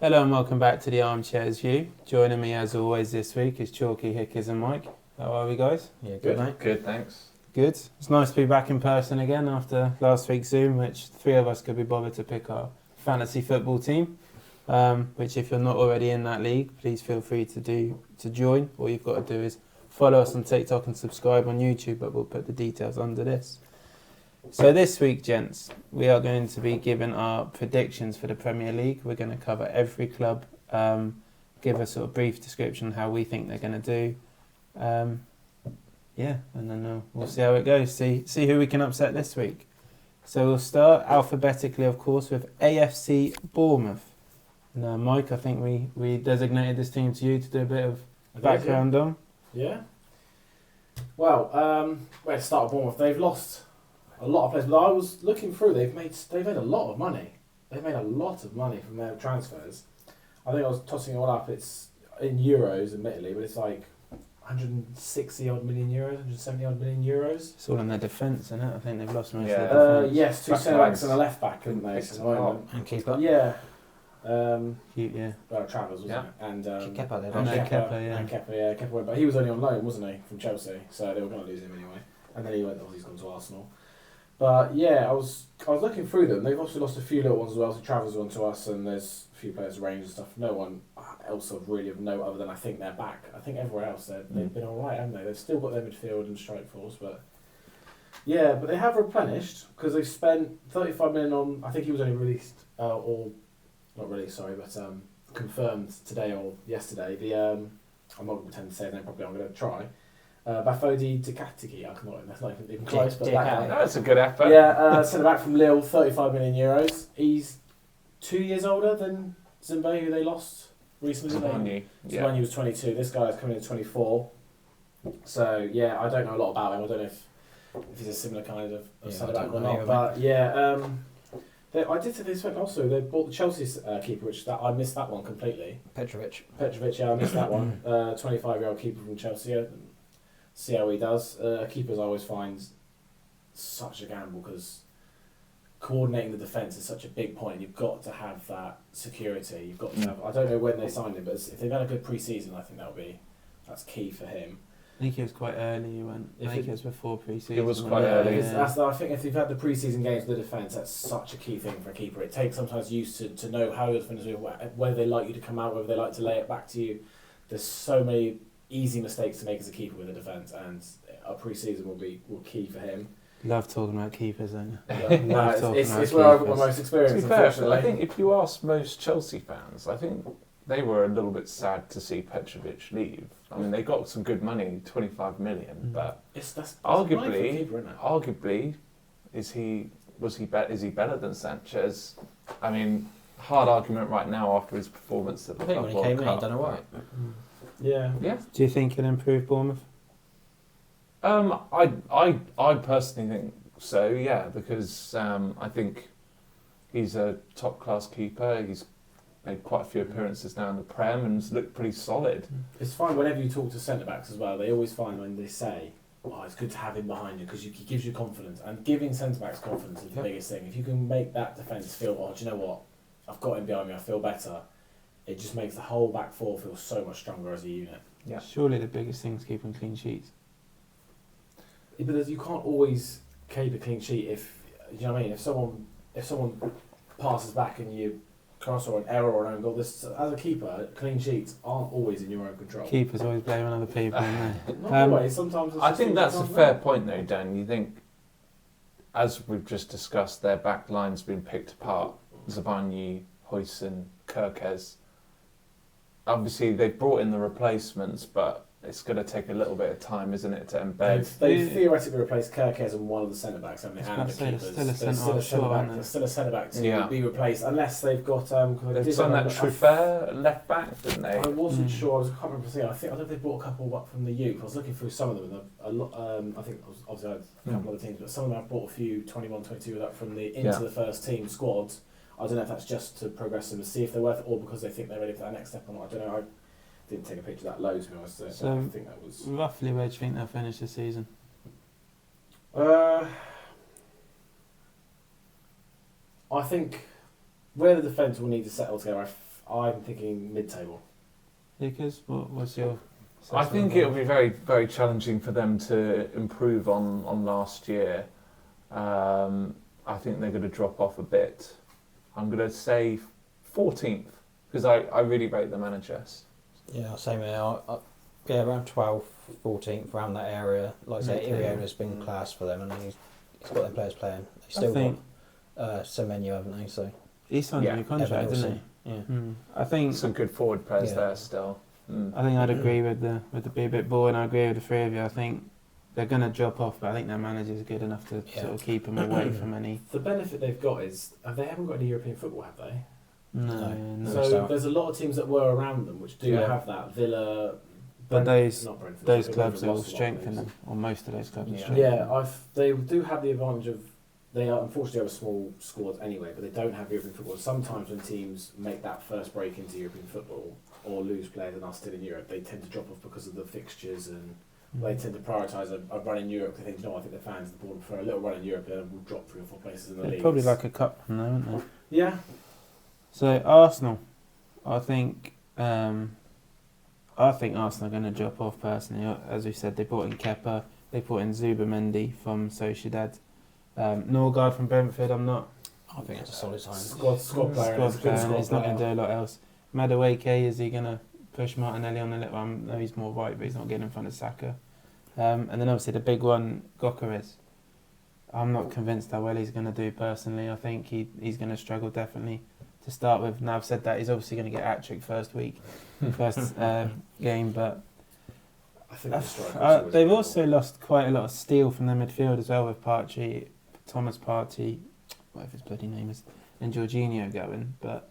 Hello and welcome back to the Armchairs View. Joining me as always this week is Chalky, Hickers and Mike. How are we guys? Yeah, good mate. Good, thanks. Good. It's nice to be back in person again after last week's Zoom, which three of us could be bothered to pick our fantasy football team. Which if you're not already in that league, please feel free to join. All you've got to do is follow us on TikTok and subscribe on YouTube, but we'll put the details under this. So this week, gents, we are going to be giving our predictions for the Premier League. We're going to cover every club, give a sort of brief description of how we think they're going to do. And then we'll see how it goes, see who we can upset this week. So we'll start alphabetically, of course, with AFC Bournemouth. Now, Mike, I think we designated this team to you to do a bit of background on. Yeah. Well, where to start with Bournemouth? They've lost a lot of players, but I was looking through. They've made a lot of money. They've made a lot of money from their transfers. I think I was tossing it all up. It's in euros, admittedly, but it's like 160 odd million euros, 170 odd million euros. It's all in their defence, isn't it? I think they've lost most of their defence. Yes, two centre backs and a left back, couldn't they? At the moment. And keeper. Yeah. Travers, wasn't it? And Kepa there, And wasn't Kepa, Kepa went, but he was only on loan, wasn't he, from Chelsea? So they were going to lose him anyway. And then he's gone to Arsenal. But yeah, I was looking through them. They've obviously lost a few little ones as well. So Travers went to us, and there's a few players Rangers and stuff. No one else of really of note other than I think they're back. I think everywhere else they've been all right, haven't they? They've still got their midfield and strike force, but yeah, but they have replenished because they've spent 35 million on. I think he was only released confirmed today or yesterday. I'm not going to pretend to say his name properly. I'm going to try. Bafodi Dikatiki, that's not even close, but that guy. That's a good effort. Yeah, centre back from Lille, 35 million euros. He's 2 years older than Zimbe, who they lost recently. Zimbe was 22. This guy is coming in 24. So yeah, I don't know a lot about him. I don't know if he's a similar kind of centre back or not. But yeah, I did say they spent also. They bought the Chelsea keeper, which I missed that one completely. Petrovic, yeah, I missed that one. 25-year-old keeper from Chelsea. See how he does. Keepers I always find such a gamble because coordinating the defence is such a big point. You've got to have that security. You've got to have. I don't know when they signed him, but if they've had a good pre-season, I think that's key for him. I think it was quite early. You went. I think it was before pre-season. It was quite early. I think if you've had the pre-season games with the defence, that's such a key thing for a keeper. It takes sometimes use to know how your defenders do, whether they like you to come out, whether they like to lay it back to you. There's so many easy mistakes to make as a keeper with a defence, and a pre-season will key for him. Love talking about keepers, don't you? It's where I've got my most experience. To be fair, I think if you ask most Chelsea fans, I think they were a little bit sad to see Petrovic leave. I mean, they got some good money, 25 million, but that's arguably, keeper, isn't it? arguably, is he better than Sanchez? I mean, hard argument right now after his performance at the I think Club when he World came in, Cup. he done alright. Yeah. Do you think he'll improve Bournemouth? I personally think so, yeah, because I think he's a top class keeper. He's made quite a few appearances now in the Prem and looked pretty solid. It's fine whenever you talk to centre backs as well. They always find when they say, "Oh, it's good to have him behind you because he gives you confidence." And giving centre backs confidence is the biggest thing. If you can make that defence feel, "Oh, do you know what? I've got him behind me. I feel better." It just makes the whole back four feel so much stronger as a unit. Yeah. Surely the biggest thing is keeping clean sheets. Yeah, but you can't always keep a clean sheet if you know what I mean. If someone passes back and you cross or an error or an own goal, as a keeper, clean sheets aren't always in your own control. Keepers always blaming other people, aren't they? Not always. Sometimes. It's I just think things that's you a can't fair know. point, though, Dan. You think, as we've just discussed, their back line's been picked apart. Zabanyi, Huijsen, Kerkez. Obviously, they've brought in the replacements, but it's going to take a little bit of time, isn't it, to embed? They've theoretically replaced Kerkez and one of the centre backs, haven't they? I And was the gonna keepers. say, There's there's still a centre back, There's still a centre back to Yeah. be replaced, unless they've got. They've done that Truffert left back, didn't they? I wasn't sure. I can't remember seeing. I don't know if they brought a couple up from the youth. I was looking through some of them, and a lot. I think obviously I had a couple of other teams, but some of them have brought a few 21, 22 up from the into the first team squad. I don't know if that's just to progress them and see if they're worth it, or because they think they're ready for that next step or not. I don't know. I didn't take a picture of that load, to be honest. So, I think that was roughly where do you think they'll finish the season? I think where the defence will need to settle together. I'm thinking mid-table. Lucas, what's your? I think it'll be very, very challenging for them to improve on last year. I think they're going to drop off a bit. I'm going to say 14th because I really rate the manager. Yeah, same here. Yeah, around 12th, 14th, around that area. Like I say, Okay. Iriona's been class for them, and he's got their players playing. They still think got Semenyo, haven't they? So he signed a new Yeah, contract, Evan didn't Wilson. he? Yeah. I think Some good forward players Yeah. there still. I think I'd agree with the be a bit boring. I agree with the three of you. I think they're going to drop off, but I think their manager's good enough to Yeah. sort of keep them away from any. The benefit they've got is they haven't got any European football, have they? No, No. So So- there's a lot of teams that were around them which do Yeah. have that. Villa, But those not Brentford, those they've clubs are all lost a lot of strengthening those. them, or most of those clubs are Yeah. strengthening. Yeah, they do have the advantage of they are unfortunately have a small squad anyway, but they don't have European football. Sometimes when teams make that first break into European football or lose players and are still in Europe, they tend to drop off because of the fixtures and they tend to prioritise a run in Europe. They think, I think the fans of the board prefer a little run in Europe and will drop 3 or 4 places in the They're league. probably like a cup run, though, aren't they? Yeah, So Arsenal, I think Arsenal are going to drop off personally. As we said, they brought in Kepa, they brought in Zubamendi from Sociedad, Norgard from Brentford. I'm not I think it's a solid sign. squad player. and it's a good player, and squad he's not going to player. do a lot else. Madueke, is he going to push Martinelli on the little? No, he's more right, but he's not getting in front of Saka. And then obviously the big one, Gyökeres. I'm not convinced how well he's going to do personally. I think he's going to struggle definitely to start with. Now I've said that, he's obviously going to get hat-trick first game, but I think the striker's always they've good. also lost quite a lot of steel from their midfield as well, with Partey, Thomas Partey, whatever his bloody name is, and Jorginho going. But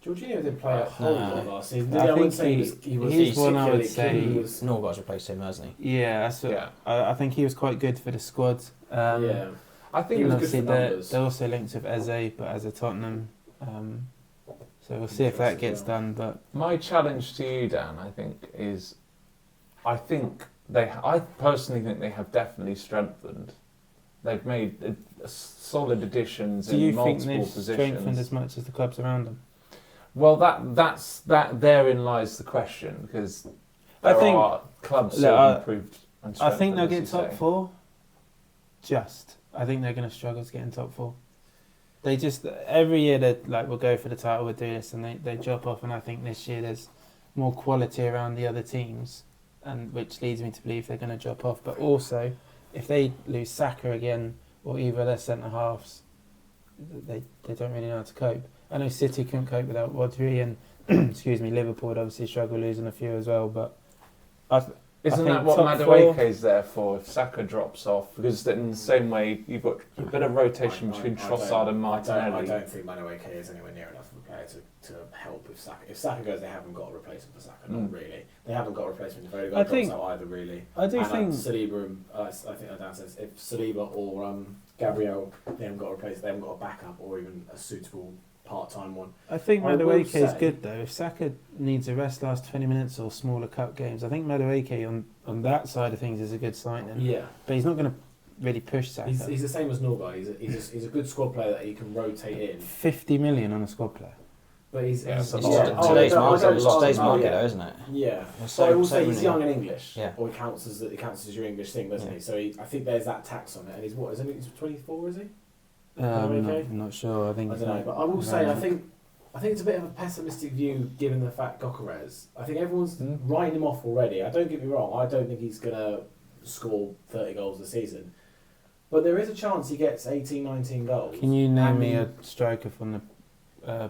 Jorginho didn't play a whole No. lot last season. Did I he? I think wouldn't say he was he's one I would particularly key. say- He was- Norgard's replaced him, hasn't he? yeah, that's what, Yeah. I think he was quite good for the squad. yeah. I think He And was good obviously for they're, numbers. they're also linked with Eze, but as a Tottenham. So we'll see if that gets done. But my challenge to you, Dan, I think I personally think they have definitely strengthened. They've made solid additions do in you think multiple they've positions. strengthened as much as the clubs around them? Well, that therein lies the question, because I there think- are clubs Look, that have improved. And I think they'll strengthened, get as you top say. 4. I think they're going to struggle to get in top 4. They just every year they like we'll go for the title, we'll do this, and they drop off. And I think this year there's more quality around the other teams, and which leads me to believe they're going to drop off. But also, if they lose Saka again or either of their centre halves, they don't really know how to cope. I know City couldn't cope without Rodri, and excuse me, Liverpool would obviously struggle losing a few as well. But Isn't think that what top Madueke four- is there for? If Saka drops off, because in the same way you've got a bit of rotation between Trossard and I Martinelli. don't think Madueke is anywhere near enough of a player to help with Saka. If Saka goes, they haven't got a replacement for Saka. Not really. They haven't got a replacement. They've only got I drops think- out either, really. I do And think Saliba and I think Dan says if Saliba or Gabriel, they haven't got a replacement. They haven't got a backup or even a suitable part-time one. I think I will Madueke is say- good though. If Saka needs a rest last 20 minutes or smaller cup games, I think Madueke on that side of things is a good signing. Yeah. But he's not going to really push Saka. He's the same as Norgard. He's a good squad player that he can rotate in. 50 million on a squad player. But he's Yeah, it's a It's lot. yeah. Oh, today's I don't- market, I don't- today's oh, market, yeah. though, isn't it? Yeah. There's So I will so say he's many- young and English, Yeah. or it counts as your English thing, doesn't Yeah. he? So I think there's that tax on it, and he's what? Isn't he? He's 24, is he? I'm not sure. I think I it's don't know, not- but I will say around I think it's a bit of a pessimistic view given the fact Gyökeres. I think everyone's Mm. writing him off already. I don't get me wrong. I don't think he's gonna score 30 goals this season, but there is a chance he gets 18, 19 goals. Can you name And me he- a striker from the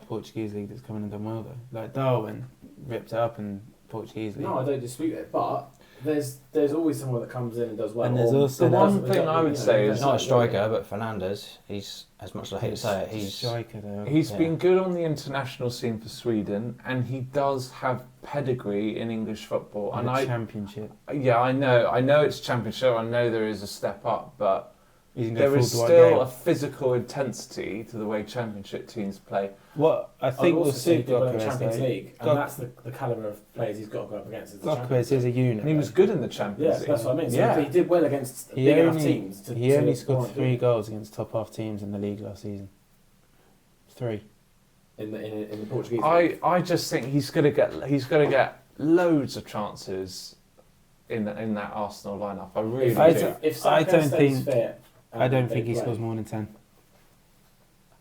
Portuguese league that's come in and done well though? Like Darwin ripped it up in Portuguese league. No, I don't dispute it, but there's always someone that comes in and does well. And there's or also- The The one doesn't- thing I would say He's is not a striker, but Fernandes, he's, as much as I hate to say it, He's a he's... striker though. he's Yeah. been good on the international scene for Sweden, and he does have pedigree in English football. in And the I Championship. I know it's championship. I know there is a step up, but He's gonna there go is full Dwight still Gale. a physical intensity to the way championship teams play. What I I'd think will also say he suit did well in the Gyökeres Champions though. League, and Gyökeres- that's the caliber of players he's got to go up against. Is the Gyökeres Champions is a League. unit. And he was good in the Champions Yeah, League. that's what I mean. So Yeah. he did well against He big enough only- teams. He to only scored warrant 3 doing it. goals against top half teams in the league last season. 3. in the Portuguese league. I just think he's gonna get loads of chances in that Arsenal lineup. I really do. If I Saka don't stays think- fit, I don't they think he play. scores more than 10.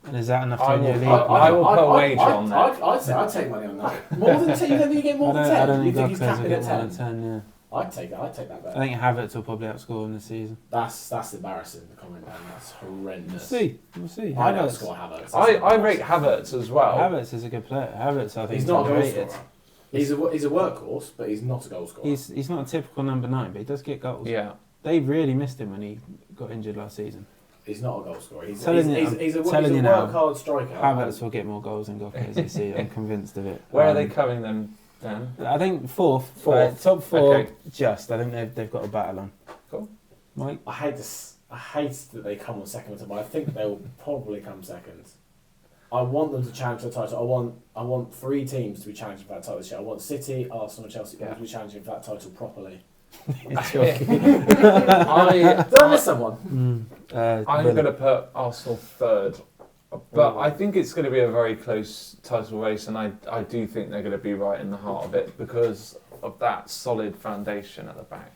And is that enough to I win your will- league? I will put a wager on that. I'd say I'd take money on that. More than 10. You don't think you get more than 10? I don't You think think he's Gokes will capping get at more 10? than 10, yeah. I'd take that bet. I think Havertz will probably outscore him this season. That's embarrassing. The comment, man. That's horrendous. We'll see. I know Havertz, score Havertz. I rate Havertz as well. Havertz is a good player. Havertz, I think, He's is not a goal underrated. scorer. He's a workhorse, but he's not a goal scorer. He's not a typical number 9, but he does get goals. Yeah. They really missed him when he got injured last season. He's not a goal scorer. He's Telling you- a telling you now, work hard striker. Havertz will get more goals than Gokes this season. I'm convinced of it. Where are they coming then? Dan? I think fourth. Fourth. Top 4, Okay. just. I think they've got a battle on. Cool. Mike? I hate this. I hate that they come on second, but I think they'll probably come second. I want them to challenge for the title. I want 3 teams to be challenging for that title this year. I want City, Arsenal, and Chelsea all Yeah. to be challenging for that title properly. I, Did I miss someone? I'm Villa. going to put Arsenal third. But I think it's going to be a very close title race, and I do think they're going to be right in the heart of it because of that solid foundation at the back.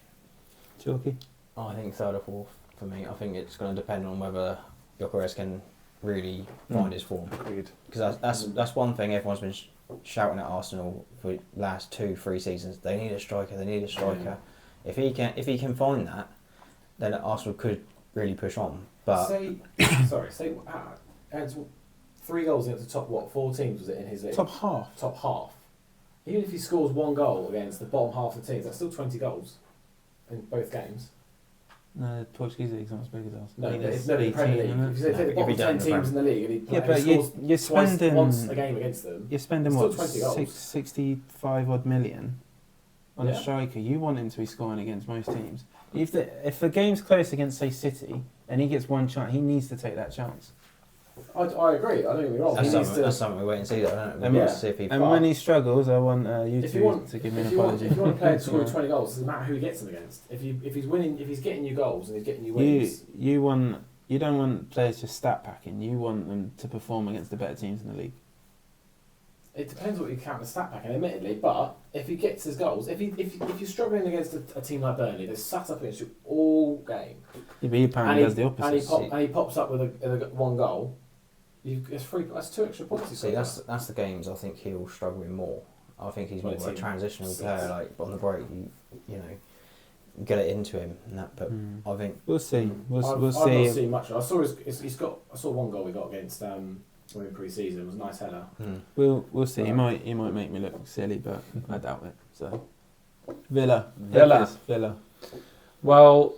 Chalky? I think third or fourth for me. I think it's going to depend on whether Gyökeres can really find his form. Agreed. Because that's one thing everyone's been shouting at Arsenal for the last 2-3 seasons. They need a striker. They need a striker. If he can find that, then Arsenal could really push on. But say adds 3 goals against the top 4 teams was it in his league? Top half. Top half. Even if he scores 1 goal against the bottom half of the teams, that's still 20 goals in both games. No, the Portuguese league's not as big as ours. No, I think but there's it's never the Premier 18 League. in it. If you take the If bottom he 10 don't, teams in the league and he, Yeah, he but scores you're twice, spending once a game against them, You're spending Still what 20 goals. 65 odd million on Yeah. a striker. You want him to be scoring against most teams. If the game's close against say City and he gets one chance, he needs to take that chance. I agree. I don't get me wrong. that's He needs something, to, we wait and see. Though, don't we? And We yeah. need to see if he. And when he struggles, I want you if two you want to give me an if you want apology. a player to score 20 goals, it doesn't matter who he gets them against. If he's winning, if he's getting you goals and he's getting you wins, You don't want players just stat packing. You want them to perform against the better teams in the league. it depends what you count as stat packing, admittedly. But if he gets his goals, if you're struggling against a team like Burnley, they're sat up against you all game, Yeah, but he apparently does the opposite. and he pops up with a 1 goal. That's 2 extra points. See, that's the games I think he'll struggle in more. I think he's more Well, of a it's transitional 6. player. Like on the break, you know, get it into him and that. But Hmm. I think We'll see. We'll I've not see. seen much. I saw I saw 1 goal he got against in pre-season. It was a nice header. We'll see. He Right. might make me look silly, but I doubt it. So Villa. Villa. Well,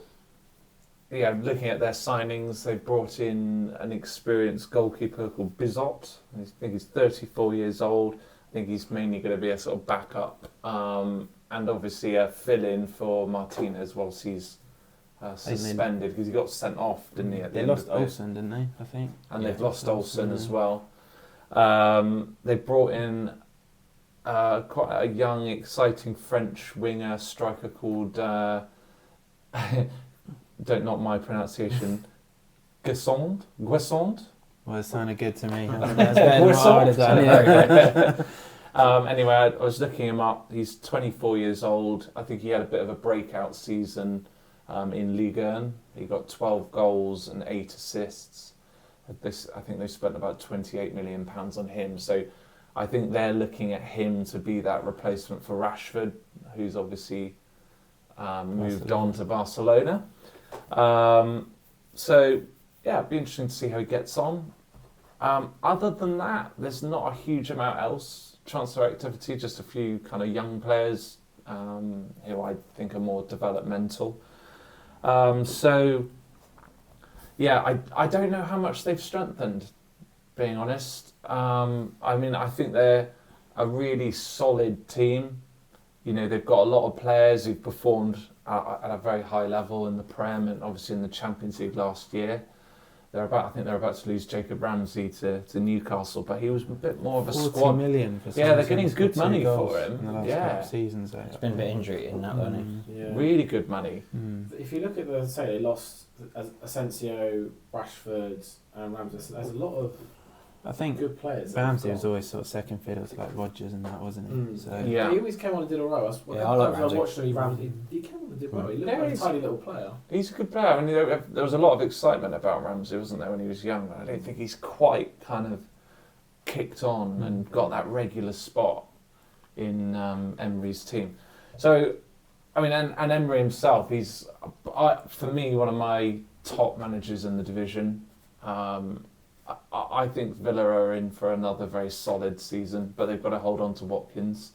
yeah, looking at their signings, they've brought in an experienced goalkeeper called Bizot. I think he's 34 years old. I think he's mainly going to be a sort of backup, and obviously a fill-in for Martinez whilst he's suspended because he got sent off, didn't he? At the They end lost of it? Olsen, didn't they? I think. And they've Yeah, lost Olsen as yeah. well. They brought in quite a young, exciting French winger striker called, not my pronunciation, Guessond? Well, it sounded good to me. That's That's better than what I would have done. Yeah. Anyway, I was looking him up. He's 24 years old. I think he had a bit of a breakout season in Ligue 1. He got 12 goals and 8 assists. I think they spent about £28 million on him. So I think they're looking at him to be that replacement for Rashford, who's obviously moved on to Barcelona. So, yeah, it'd be interesting to see how he gets on. Other than that, there's not a huge amount else. Transfer activity, just a few kind of young players who I think are more developmental. So, yeah, I don't know how much they've strengthened, being honest. I mean, I think they're a really solid team. You know, they've got a lot of players who've performed at a very high level in the Prem and obviously in the Champions League last year. I think they're about to lose Jacob Ramsey to Newcastle, but he was a bit more of a 40 squad. million for Yeah, someone they're getting who's good got 2 money goals for him. in the last Yeah. couple of seasons. it's been a bit injury in that, hasn't he? Yeah. Really good money. If you look at they lost Asensio, Rashford, and Ramsey. There's a lot of I think good players. Ramsey was always sort of second fiddle to like Rodgers and that, wasn't he? So Yeah. He always came on and did alright. Yeah, I like I Ramsey. watched him. He came on and did well. He looked Yeah, like a he's- tiny little player. He's a good player. I mean, there was a lot of excitement about Ramsey, wasn't there, when he was young? I don't think he's quite kind of kicked on and got that regular spot in Emery's team. So, I mean, and Emery himself, he's, for me, one of my top managers in the division. I think Villa are in for another very solid season, but they've got to hold on to Watkins.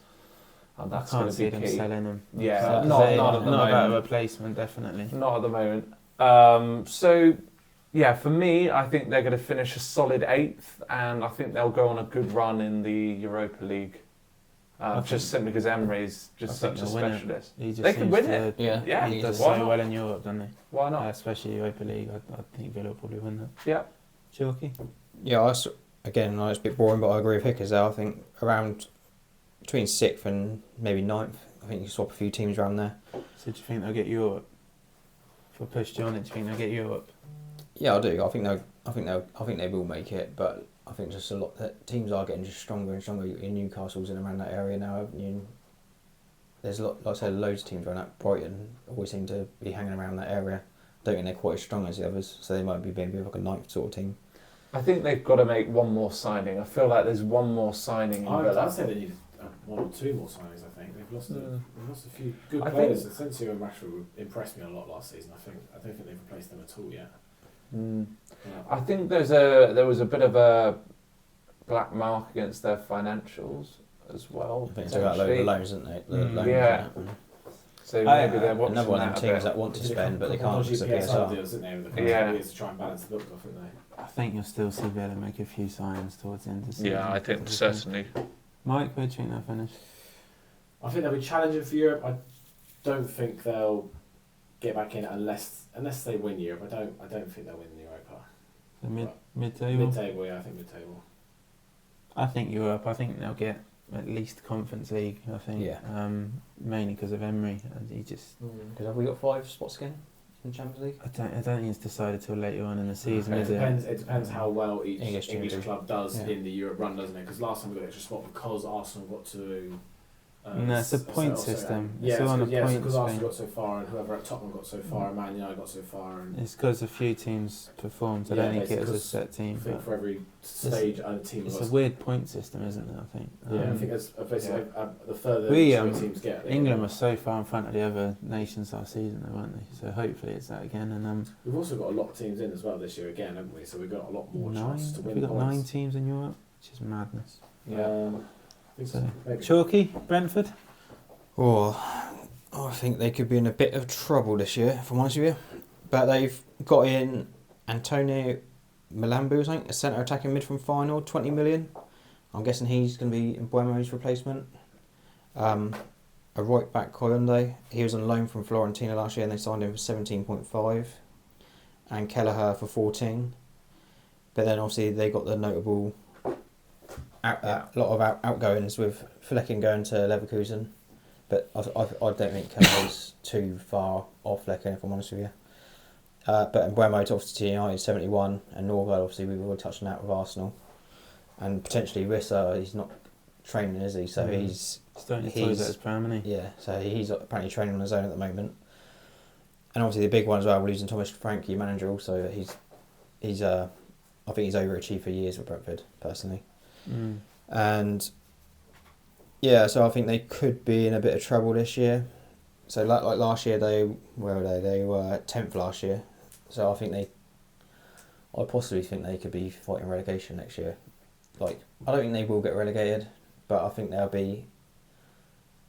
And that's I going can't to be see them key. selling him. Yeah, So- not they- at the not about a moment. replacement, definitely. Not at the moment. So, yeah, for me, I think they're going to finish a solid 8th, and I think they'll go on a good run in the Europa League. I Just think- simply because Emery's I just think such a they'll win it. specialist. He just They could seems win to- it. Yeah, Yeah, He does why so not? well in Europe, doesn't he? Why not? Especially Europa League. I think Villa will probably win that. Yeah. Chalky? Yeah, again, I know it's a bit boring, but I agree with Hickers there. I think around between 6th and maybe 9th. I think you swap a few teams around there. So do you think they'll get Europe? For push John, do you think they'll get Europe? Yeah, I do. I think they will make it, but I think just a lot that teams are getting just stronger and stronger. In Newcastle's in around that area now, haven't you? There's like I said, loads of teams around that. Brighton always seem to be hanging around that area. I don't think they're quite as strong as the others, so they might be maybe like a 9th sort of team. I think they've got to make one more signing. I feel like there's one more signing in Villa. I'd say they need one or two more signings. I think they've lost a few good I players. Asensio and Rashford impressed me a lot last season. I don't think they've replaced them at all yet. Mm. Yeah. I think there was a bit of a black mark against their financials as well. I think it's about load of loans, isn't they? The Mm. loans, Yeah. isn't it? So maybe they're watching Another one of that them a teams bit. that want to They did a spend, but they couple can't of because of PSR PSR. deals, didn't they? Over the past Yeah. few years to try and balance the books off, didn't they? I think you'll still see Villa make a few signings towards the end of the season. Yeah, I think certainly. Mike, where do you think they'll finish? I think they'll be challenging for Europe. I don't think they'll get back in unless they win Europe. I don't think they'll win Europa. The Right. mid-table? Mid-table, yeah, I think mid-table. I think Europe. I think they'll get at least Conference League, I think. Yeah. Mainly because of Emery. And he just... Because have we got 5 spots again in the Champions League? I don't think he's decided till later on in the season, It is it? depends. It depends how well each English English team do. club does Yeah. in the Europe run, doesn't it? Because last time we got an extra spot because Arsenal got to. No, it's a point system. It's Yeah, all on a because points Arsenal thing. got so far, and whoever at Tottenham got so far, and Man United got so far, and It's because a few teams performed. I Yeah, don't think it's it was a because set I team. think But for every stage a team it's was. a weird point system, isn't it? I think. Yeah, I Um, think that's basically the further We, two um, teams get. they England get- was so far in front of the other nations last season, though, weren't they? So hopefully it's that again. And We've also got a lot of teams in as well this year again, haven't we? So we've got a lot more 9. chances to Have win we got points. 9 teams in Europe, which is madness. Yeah. I think So, so. Maybe. Chalky, Brentford. Oh, I think they could be in a bit of trouble this year, if I'm honest with you. But they've got in Antonio Malambu, I think, a centre attacking mid from final, 20 million. I'm guessing he's going to be in Buemo's replacement. A right back, Koyonde. He was on loan from Fiorentina last year and they signed him for 17.5. And Kelleher for 14. But then obviously they got the notable lot of outgoings with Flecken going to Leverkusen. But I don't think Kelleher's too far off Flecken, if I'm honest with you. But Buemo to obviously United 71, and Norgard obviously we've already touched on that with Arsenal, and potentially Rissa. He's not training, is he? So he's Starting to toys He's- at his prime, isn't he? yeah. So he's apparently training on his own at the moment. And obviously the big one as well, we're losing Thomas Frank, your manager. Also, he's I think he's overachieved for years with Brentford personally. Mm. And yeah, so I think they could be in a bit of trouble this year. So like last year, where were they? They were 10th last year. So I possibly think they could be fighting relegation next year. Like I don't think they will get relegated, but I think there'll be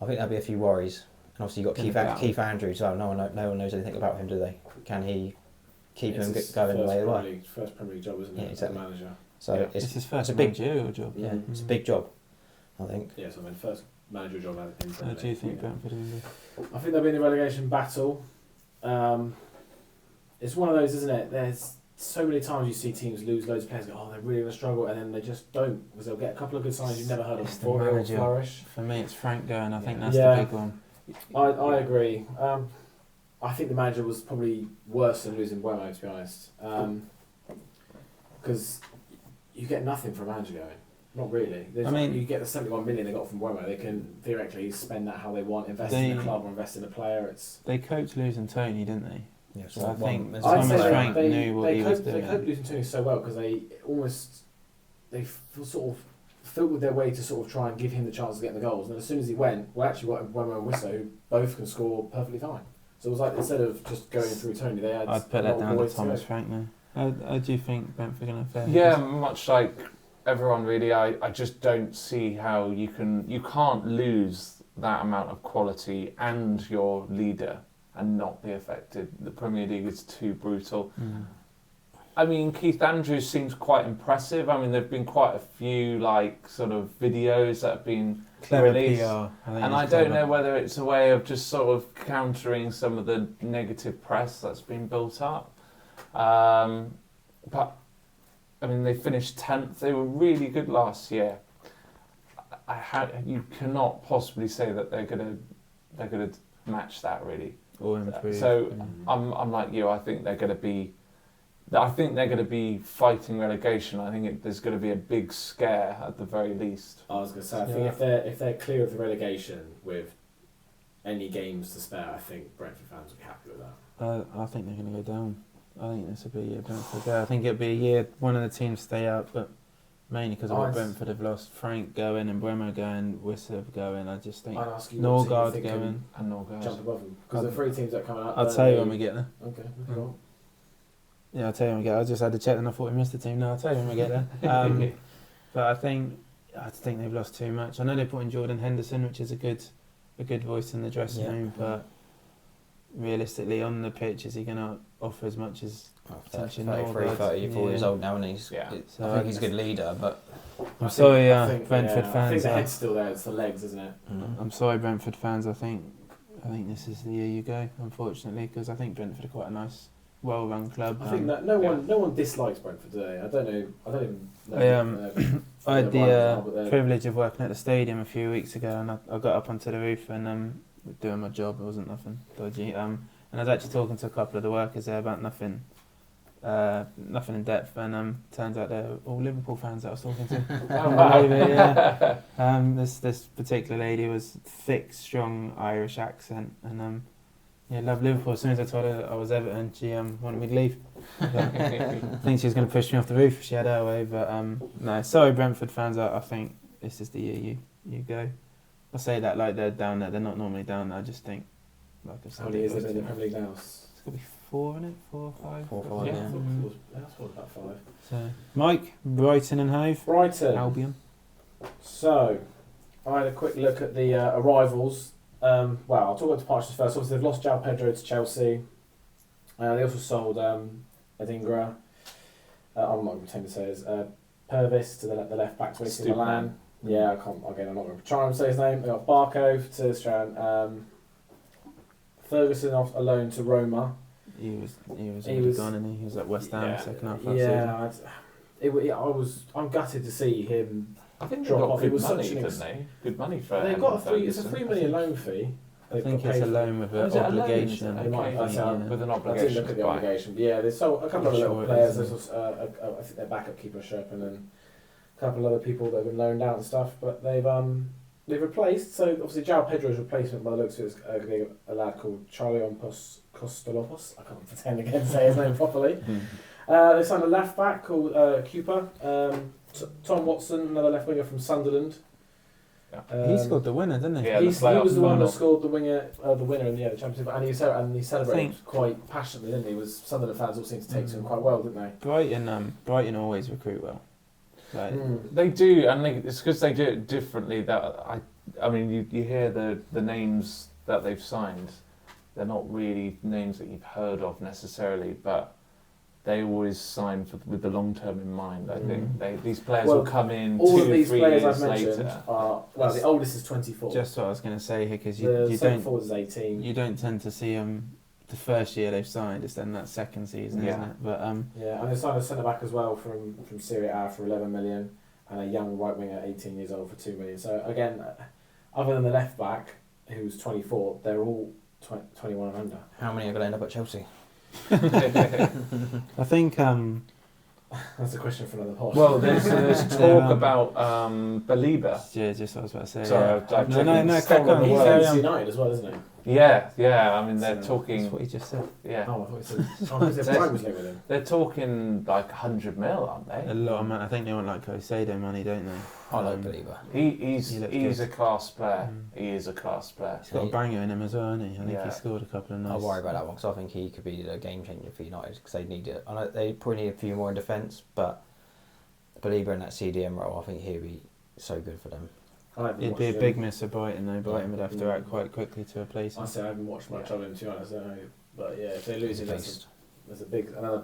a few worries. And obviously you got Keith Andrews. Well, no one knows anything about him, do they? Can he keep It's him his going the way they first were? Premier League- First Premier League job, isn't it? Yeah, As a exactly. manager. So Yeah. It's his first it's a big managerial job. yeah, Mhm. it's a big job, I think. Yeah, so I mean, first manager job in How do you think Brentford will be? I think they'll be in a relegation battle. It's one of those, isn't it? There's so many times you see teams lose loads of players, go, oh, they're really going to struggle, and then they just don't, because they'll get a couple of good signs you've never heard of It's the before, they'll manager. flourish. For me, it's Frank going. I think Yeah. that's Yeah. the big one. I agree. I think the manager was probably worse than losing Buemo, to be honest. Because you get nothing from Angelo. Not really. I mean- you get the 71 million they got from Wemo. They can theoretically spend that how they want, invest in the club or invest in a player. It's. They coped losing Tony, didn't they? Yeah, So I think there's Thomas one player. Frank knew what he was They doing. coped losing Tony so well because they sort of filtered their way to sort of try and give him the chance of getting the goals. And then as soon as he went, well, actually, what Wemo and Wisso, who both can score perfectly fine. So it was like instead of just going through Tony, they had. I'd put a lot that of down to boys Thomas go. Frank now. How do you think Brentford are going to fare? Yeah, much like everyone really, I just don't see how you can't lose that amount of quality and your leader and not be affected. The Premier League is too brutal. I mean, Keith Andrews seems quite impressive. I mean, there've been quite a few like sort of videos that have been Clever released. PR. And I don't know whether it's a way of just sort of countering some of the negative press that's been built up. But I mean, they finished 10th. They were really good last year. You cannot possibly say that they're gonna match that really. Or improve. So I'm like you. I think they're gonna be fighting relegation. I think there's going to be a big scare at the very least. I was going to say, I think if they're clear of the relegation with any games to spare, I think Brentford fans will be happy with that. I think they're going to go down. I think this will be a year Brentford go. I think it'll be a year one of the teams stay up, but mainly because of what Brentford have lost. Frank going and Bremer going, Wissa going. I just think I'd ask you Norgard going and Norgard jump above them because the three teams that are coming up. I'll tell you when we get there. Okay. Cool. Yeah, I'll tell you when we get there. I just had to check and I thought we missed the team. No, I'll tell you when we get there. But I think they've lost too much. I know they put in Jordan Henderson, which is a good voice in the dressing room, but realistically on the pitch, is he going to offer as much as potentially 34 years old now, and he's. So I think he's a good leader, but I'm sorry, I Brentford think fans. the head's still there. It's the legs, isn't it? I'm sorry, Brentford fans. I think this is the year you go, unfortunately, because I think Brentford are quite a nice, well-run club. I think that no one dislikes Brentford today. I don't even know. I had the privilege of working at the stadium a few weeks ago, and I got up onto the roof and doing my job. It wasn't nothing dodgy. And I was actually talking to a couple of the workers there about nothing in depth, and turns out they're all Liverpool fans that I was talking to. This particular lady was thick, strong Irish accent, and loved Liverpool. As soon as I told her I was Everton, she wanted me to leave. I think she was going to push me off the roof if she had her way. But no, sorry, Brentford fans. I think this is the year you go. I say that like they're down there. They're not normally down there. I just think, like I said, how many years have they been in the Premier League now? It's gonna be 4, isn't it? 4 or 5. 4 or 5. Yeah, that's about 5. So, Mike, Brighton and Hove. Brighton. Albion. So, I had a quick look at the arrivals. I'll talk about departures first. Obviously, they've lost João Pedro to Chelsea. They also sold Adingra. I'm not going to pretend to say his Purvis to the left back to AC Milan. Yeah, I can't. Again, I'm not going to try and say his name. They got Barkov to Strand. Ferguson off alone to Roma. He was gone, and he was at West Ham second half last season. I'm gutted to see him. I think they drop got off. good It was money, such an didn't they? Good money for They've him. got it's a $3 million loan fee. I think it's a loan with an obligation. With an I obligation. didn't look at the obligation. But yeah, there's a couple of little players. There's also, I think their backup keeper Sherpin and a couple of other people that have been loaned out and stuff. But they've replaced. So obviously, João Pedro's replacement, by the looks of it, is going to be a lad called Charliompos Kostolopos. I can't pretend again to say his name properly. They signed a left back called Cooper. Tom Watson, another left winger from Sunderland. He scored the winner, didn't he? Yeah, he was the one that scored the winner in the Championship, and he celebrated quite passionately, didn't he? Was Sunderland fans all seemed to take to him quite well, didn't they? Brighton always recruit well. They do, and it's because they do it differently. That I mean, you hear the names that they've signed. They're not really names that you've heard of necessarily, but they always sign with the long term in mind. I think these players will come in all 2 of these 3 players years I've mentioned later. are the oldest is 24. Just what I was going to say here, because the you second don't forward is 18. You don't tend to see them the first year they've signed. It's then that second season, isn't it? But and they signed a centre back as well from Serie A for 11 million, and a young right winger, 18 years old, for 2 million. So again, other than the left back who's 24, they're all 21 and under. how many are going to end up at Chelsea? I think That's a question for another pod. Well, there's Yeah, talk about Belieber. Yeah, just what I was about to say. Sorry, yeah. I've No, taken crack stolen on. the He's words. at United as well, isn't he? Yeah. I mean, they're So, talking. That's what he just said. Yeah, Oh, I thought he said. Oh, because Brian was linked with him. they're talking like 100 mil, aren't A they? lot of money. I think they want like Caicedo money, don't they? I like Um, Believer. He's He looks he's good. a class player. Mm. He is a class player. He's got a banger in him as well, hasn't he? I think Yeah. he scored a couple of nice. I worry about that one because I think he could be a game changer for United because they need it. I know they probably need a few more in defence, but Believer in that CDM role, I think he'd be so good for them. I haven't It'd be a watched big him. miss of Brighton though. Brighton would have to act quite quickly to replace him. I say I haven't watched much of him, to be honest. But yeah, if they lose him, Beast. there's a big another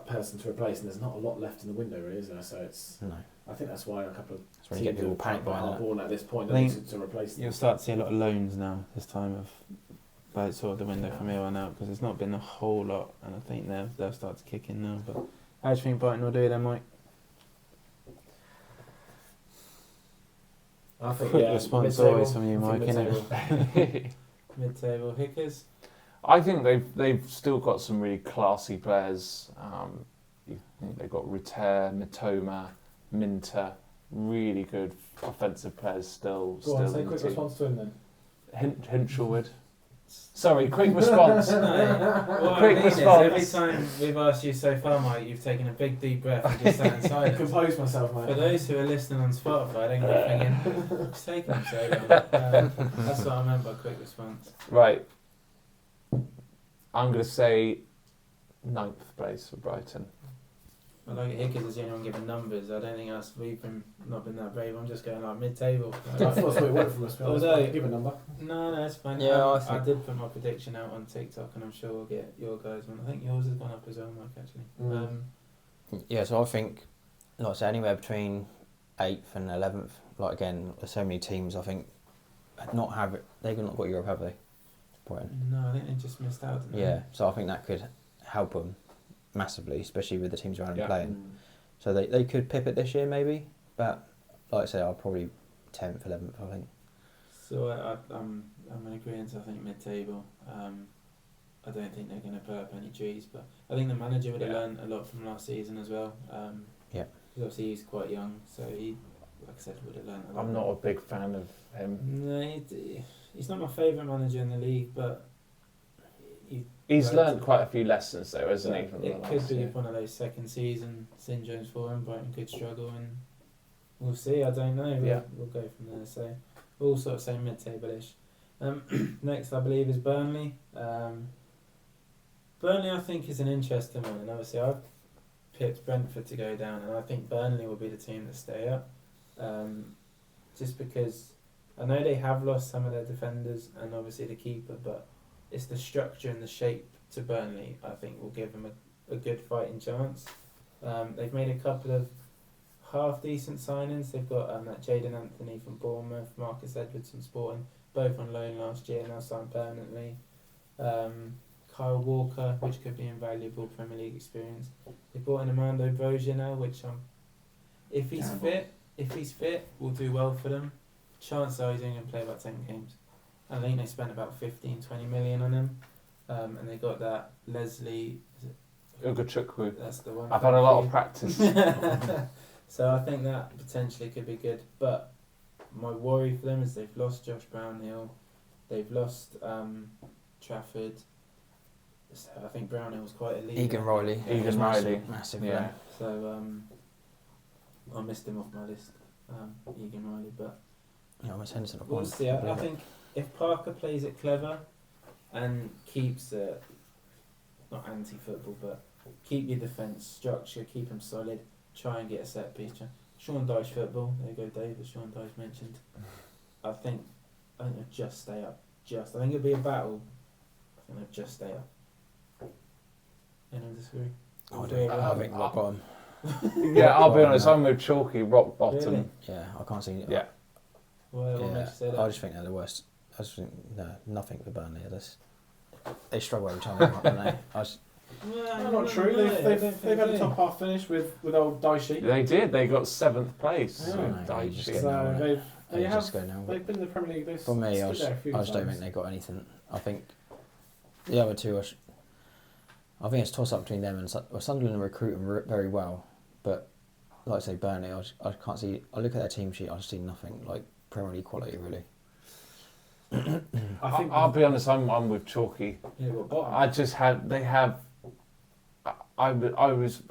person to replace, and there's not a lot left in the window, really, is there? So it's. No, I think that's why a couple of that's when you get teams people are panic buying that. born at this point I don't think need to replace them. You'll start to see a lot of loans now this time of like sort of the window from here on out because there's not been a whole lot, and I think they'll start to kick in now. But how do you think Brighton will do then, Mike? I think Quick yeah, response mid-table. always from you, I think Mike, mid-table. Mid-table Hickers. I think they've still got some really classy players. You think they've got Rutter, Mitoma, Minter, really good offensive players still. Go on, still say in the quick team. response to him then. Hinchelwood. Sorry, quick response. Well, Quick response. every time we've asked you so far, Mike, you've taken a big deep breath and just sat in I silence. compose myself, For mate. those who are listening on Spotify, they're going to be thinking, it's taking them so long. That's what I meant by quick response. Right. I'm going to say 9th place for Brighton. I like it Hickers is the only one giving numbers. I don't think we've not been that brave. I'm just going like mid-table. I thought that's what it worked from us. Although- Give a number. No, it's fine. Yeah, I I think- did put my prediction out on TikTok, and I'm sure we'll get your guys one. I think yours has gone up as well, Mike. Actually, Yeah, so I think, like I say, anywhere between 8th and 11th. Like again, there's so many teams. I think they've not got Europe, have they? Brighton. no, I think they just missed out. Didn't Yeah, so I think that could help them massively, especially with the teams around them playing. So they could pip it this year maybe, but like I say, I'll probably 10th, 11th. I think. So I'm in agreement. I think mid-table. I don't think they're going to put up any trees, but I think the manager would have learned a lot from last season as well. Yeah. Because obviously he's quite young, so he, like I said, would have learned a lot. I'm not a big fan of him. No, he's not my favourite manager in the league, but He's Right. learned quite a few lessons though, hasn't he? From the It last could be year? one of those second season syndromes for him. Brighton could struggle, and we'll see. I don't know. Yeah. We'll go from there. So we'll all sort of say mid-table-ish. Next, I believe, is Burnley. Burnley, I think, is an interesting one, and obviously I've picked Brentford to go down, and I think Burnley will be the team to stay up. Just because I know they have lost some of their defenders and obviously the keeper, but it's the structure and the shape to Burnley I think will give them a good fighting chance. They've made a couple of half decent signings. They've got that Jadon Anthony from Bournemouth, Marcus Edwards from Sporting, both on loan last year, now signed permanently. Kyle Walker, which could be invaluable Premier League experience. They brought in Armando Broja now, which if he's fit, will do well for them. Chances are he's only going to play about 10 games. I think they spent about 15-20 million on him. And they got that Leslie, Ugochukwu. that's the one. I've had a lot of practice. So I think that potentially could be good. But my worry for them is they've lost Josh Brownhill. They've lost Trafford. So I think Brownhill was quite elite. Egan Riley. Egan was Riley. Massive. Yeah. So I missed him off my list, Egan Riley. But Yeah, Miss Henderson. at we'll point. see. I think if Parker plays it clever and keeps it, not anti-football, but keep your defence structure, keep them solid, try and get a set piece. Sean Dyche football, there you go David, Sean Dyche mentioned. I think they'll just stay up. I think it'll be a battle. I think they'll just stay up. Anyone disagree? I think rock bottom. Yeah, I'll be honest. I'm with Chalky, rock bottom. Really? Yeah, I can't see. Yeah. What makes you say that? I just think they're the worst. I just think nothing for Burnley. They struggle every time they come up, don't they? No, not true. They've had a top half finish with old Dicey. They did. They got 7th place. Yeah. with No, you just Dyche. get So nowhere. they have just go now. they've been in the Premier League. They've For me, I stood there a few just don't times. think they got anything. I think the other two I think it's toss up between them and Sunderland are recruiting very well, But like I say, Burnley, I can't see. I look at their team sheet, I just see nothing like Premier League quality really. I think I'll be honest. I'm with Chalky. yeah, well, bottom. I just had. They have. I was.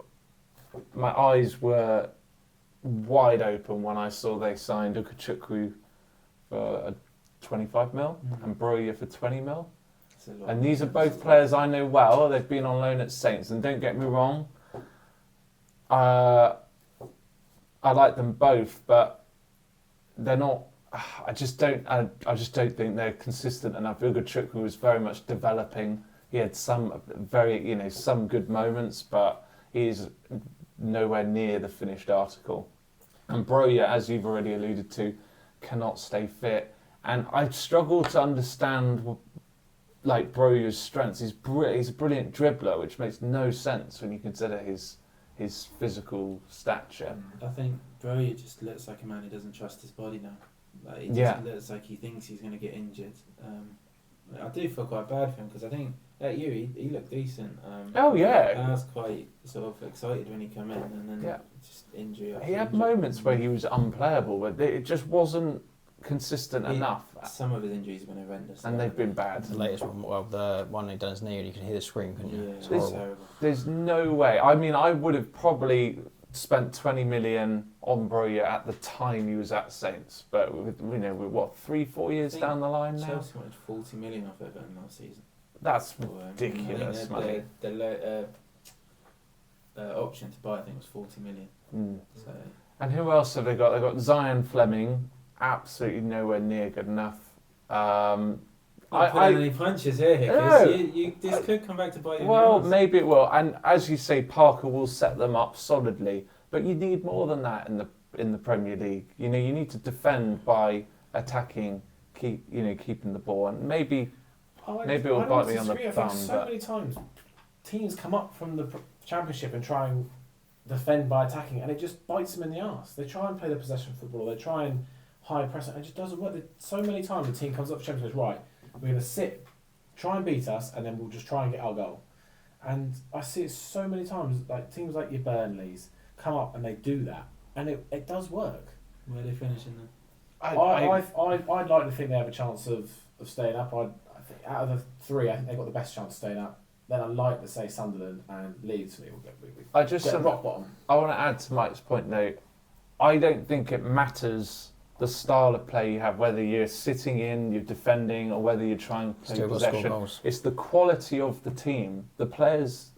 My eyes were wide open when I saw they signed Ukachukwu for 25 mil and Broya for 20 mil. It's a lot. And these are both players I know well. They've been on loan at Saints, and don't get me wrong, I like them both, but they're not. I just don't think they're consistent enough. Ukachukwu was very much developing. He had some some good moments, but he's nowhere near the finished article. And Broya, as you've already alluded to, cannot stay fit. And I struggle to understand like Broya's strengths. He's a brilliant dribbler, which makes no sense when you consider his physical stature. I think Broya just looks like a man who doesn't trust his body now. Like, he just Yeah. looks like he thinks he's going to get injured. I do feel quite bad for him because I think at you he looked decent. Oh, yeah. I was quite sort of excited when he came in, and then Yeah. just injury. He after had injury. moments where he was unplayable, but it just wasn't consistent He- enough. Some of his injuries have been horrendous. And they've been bad. The latest one, well, the one he done his knee, and you can hear the scream, couldn't you? Yeah, It's it's horrible. terrible. There's no way. I mean, I would have probably spent 20 million on Broya at the time he was at Saints, but we're what 3-4 years I think down the line now. Chelsea wanted 40 million off Everton last season. That's Or, ridiculous I think money. the option to buy I think was 40 million. Mm. So And who else have they got? They've got Zion Fleming, absolutely nowhere near good enough. not pulling any punches here, Hickers. No. This could come back to bite you. in the Well, arse. maybe it will. And as you say, Parker will set them up solidly. But you need more than that in the Premier League. You know, you need to defend by attacking, keeping the ball, and maybe Maybe it'll bite me on the I think bum, so but- many times teams come up from the Championship and try and defend by attacking, and it just bites them in the arse. They try and play the possession football, they try and high press it, and it just doesn't work. So many times the team comes up for Championship and goes, right, we're going to sit, try and beat us, and then we'll just try and get our goal. And I see it so many times, like teams like your Burnleys come up and they do that, and it does work. Where are they finishing then? I'd like to think they have a chance of staying up. I think out of the three, I think they've got the best chance of staying up. Then I'd like to say Sunderland and Leeds for me will get rock bottom. I want to add to Mike's point though. I don't think it matters the style of play you have, whether you're sitting in, you're defending, or whether you're trying to play Still got to score possession. goals. It's the quality of the team. The players,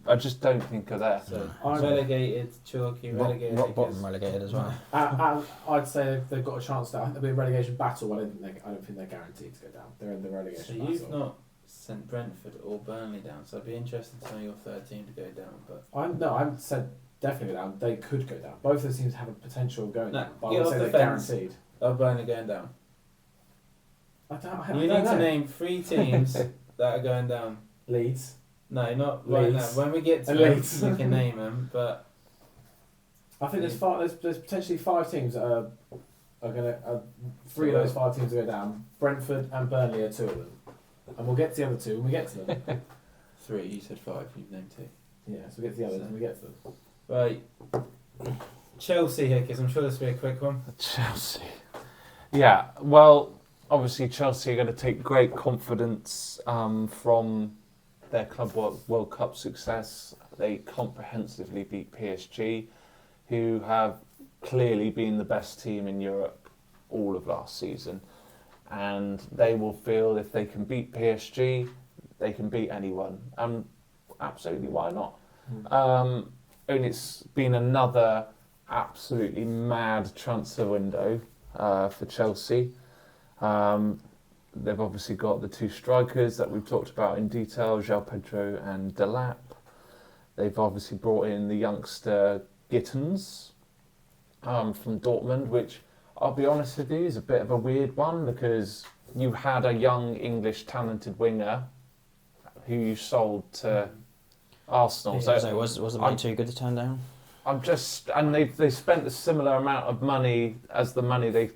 I just don't think are there. So I'm- relegated, Chalky, relegated. Rock bottom Hickers. relegated as well. I'd say they've got a chance. There'll be a relegation battle. I don't think they're guaranteed to go down. They're in the relegation So battle. you've not sent Brentford or Burnley down, so I'd be interested to know your third team to go down. But I haven't said definitely down. They could go down. Both of the teams have a potential of going No, down. But I get would off say the they're fence. guaranteed. are Burnley going down? I don't You need know. to name 3 teams that are going down. Leeds. No, not right now. Leeds. When we get to And them, Leeds. we can name them. But I think there's potentially 5 teams that are going to 3 of those 5 teams to go down. Brentford and Burnley are 2 of them, and we'll get to the other 2 when we get to them. 3. You said 5. You've named 2. Yeah, so we get to the others when we get to them. Right. Chelsea, Hickers. I'm sure this will be a quick one. Chelsea. Yeah, well, obviously Chelsea are going to take great confidence from their Club World Cup success. They comprehensively beat PSG, who have clearly been the best team in Europe all of last season. And they will feel if they can beat PSG, they can beat anyone. And absolutely, why not? And it's been another absolutely mad transfer window for Chelsea. They've obviously got the 2 strikers that we've talked about in detail, João Pedro and Delap. They've obviously brought in the youngster Gittens from Dortmund, which I'll be honest with you is a bit of a weird one because you had a young English talented winger who you sold to Arsenal. So So was the money too good to turn down? and they spent a similar amount of money as the money they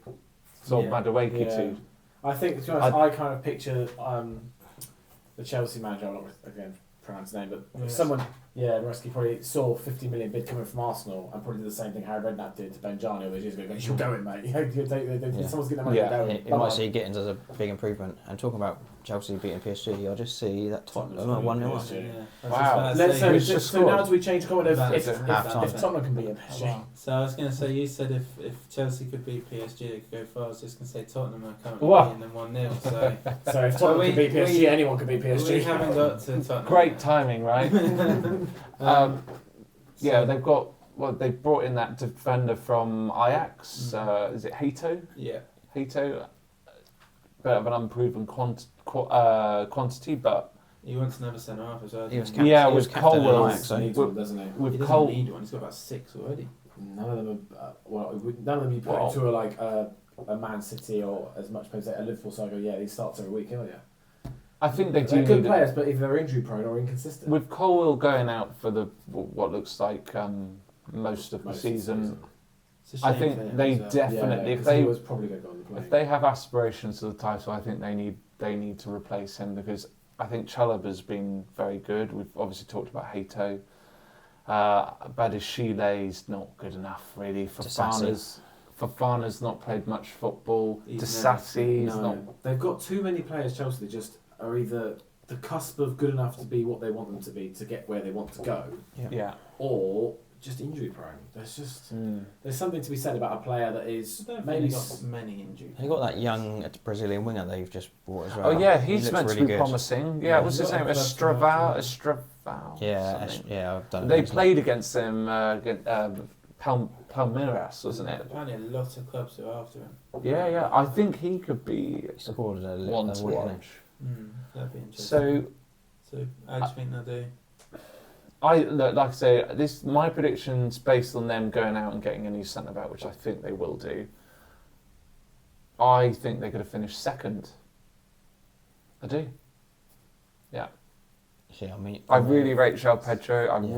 sold Yeah. Madueke Yeah. to. I think, to be honest, I kind of picture the Chelsea manager. I'm not again pronounce his name, but Yes. someone Yeah, Maresca probably saw 50 million bid coming from Arsenal and probably did the same thing Harry Redknapp did to Ben Jarney all those years ago. Going, "You're going, mate. Yeah. Someone's getting that money. Yeah. You're It going." might see Gittins as a big improvement. And talking about Chelsea beating PSG, I just see that Tottenham's Tottenham winning 1-0. PSG. Yeah. Wow. Let's Who's so, just so now scored? do we change comment of That's if half-time. Tottenham can beat Oh, PSG? wow. So I was going to say, you said if Chelsea could beat PSG, they could go far. I was just going to say Tottenham are currently Wow. beating them 1-0. So So if Tottenham we- can beat PSG, we- anyone can beat PSG. we haven't got to Tottenham. Great yet. timing, right? Yeah, they've got. Well, they brought in that defender from Ajax. Is it Hato? Yeah. Hato, bit of an unproven quantity, but He wants another centre half as well. He was doesn't captain. Yeah, he was with captain Colwill. at Ajax, so He needs one, doesn't he? with He doesn't Cole, need one. He's got about 6 already. None of them are. None of them you put Well- into a Man City or as much as a Liverpool side. Go, yeah, these starts every week, aren't you? I think they do They're good need. players, but if they're injury prone or inconsistent, With Colwill going out for what looks like most of the Most of the season, It's a I shame think for him they as well. definitely, yeah, if 'cause they he was probably going to go on the plane. if they have aspirations to the title, I think they need to replace him because I think Chalobah's been very good. We've obviously talked about Hato. Badishile not good enough really. Fofana's not played much football. He's Disasi's No, not. they've got too many players. Chelsea that just are either the cusp of good enough to be what they want them to be to get where they want to go, Yeah. or just injury prone. There's something to be said about a player that is I don't think maybe he got many injuries. They got that young Brazilian winger they've just brought as well. Oh yeah, He he's looks meant really to be good. promising. Yeah, Yeah, what's his he's name? got a Estraval. first Yeah, something. I've done it. They played against him. Palmeiras, wasn't it? Apparently, a lot of clubs are after him. Yeah. I think he could be He scored a one to week, didn't watch. That'd be interesting. So how do you think they'll do? like I say, my predictions based on them going out and getting a new centre back, which I think they will do. I think they're going to finish second. I do. Yeah, I mean, I really rate João Pedro. I think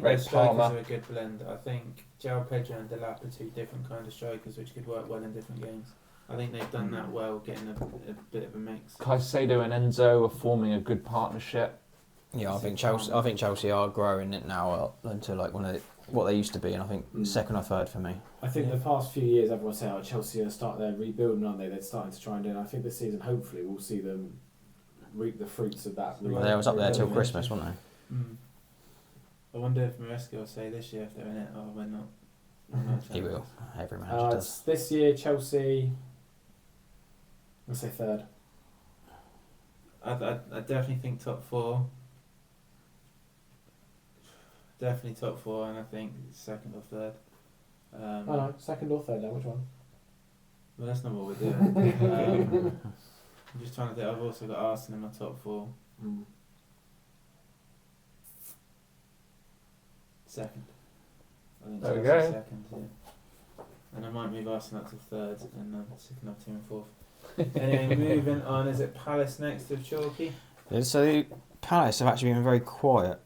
rate their strikers Palmer. are a good blend. I think João Pedro and Delap are 2 different kind of strikers which could work well in different games. I think they've done that well, getting a bit of a mix. Caicedo and Enzo are forming a good partnership. yeah, I think Chelsea are growing it now into like what they used to be, and I think second or third for me. I think Yeah. the past few years, everyone say, "Oh, Chelsea are starting their rebuilding, aren't they? They're starting to try and do." And I think this season, hopefully, we'll see them reap the fruits of that. Well, They was up there till rebuilding. Christmas, weren't they? I wonder if Maresca will say this year if they're in it. Oh, we're not. We're not He will. Every manager It's does. this year, Chelsea. Let's say third. I definitely think top 4. Definitely top 4, and I think second or third. Oh no, second or third now. Which one? Well, that's not what we're doing. I'm just trying to think. I've also got Arsenal in my top 4. Second. I think There we Chelsea go. second, yeah. And I might move Arsenal up to third and second up 2 and 4th. Anyway, moving on. Is it Palace next with Chalky? Yeah, so Palace have actually been very quiet.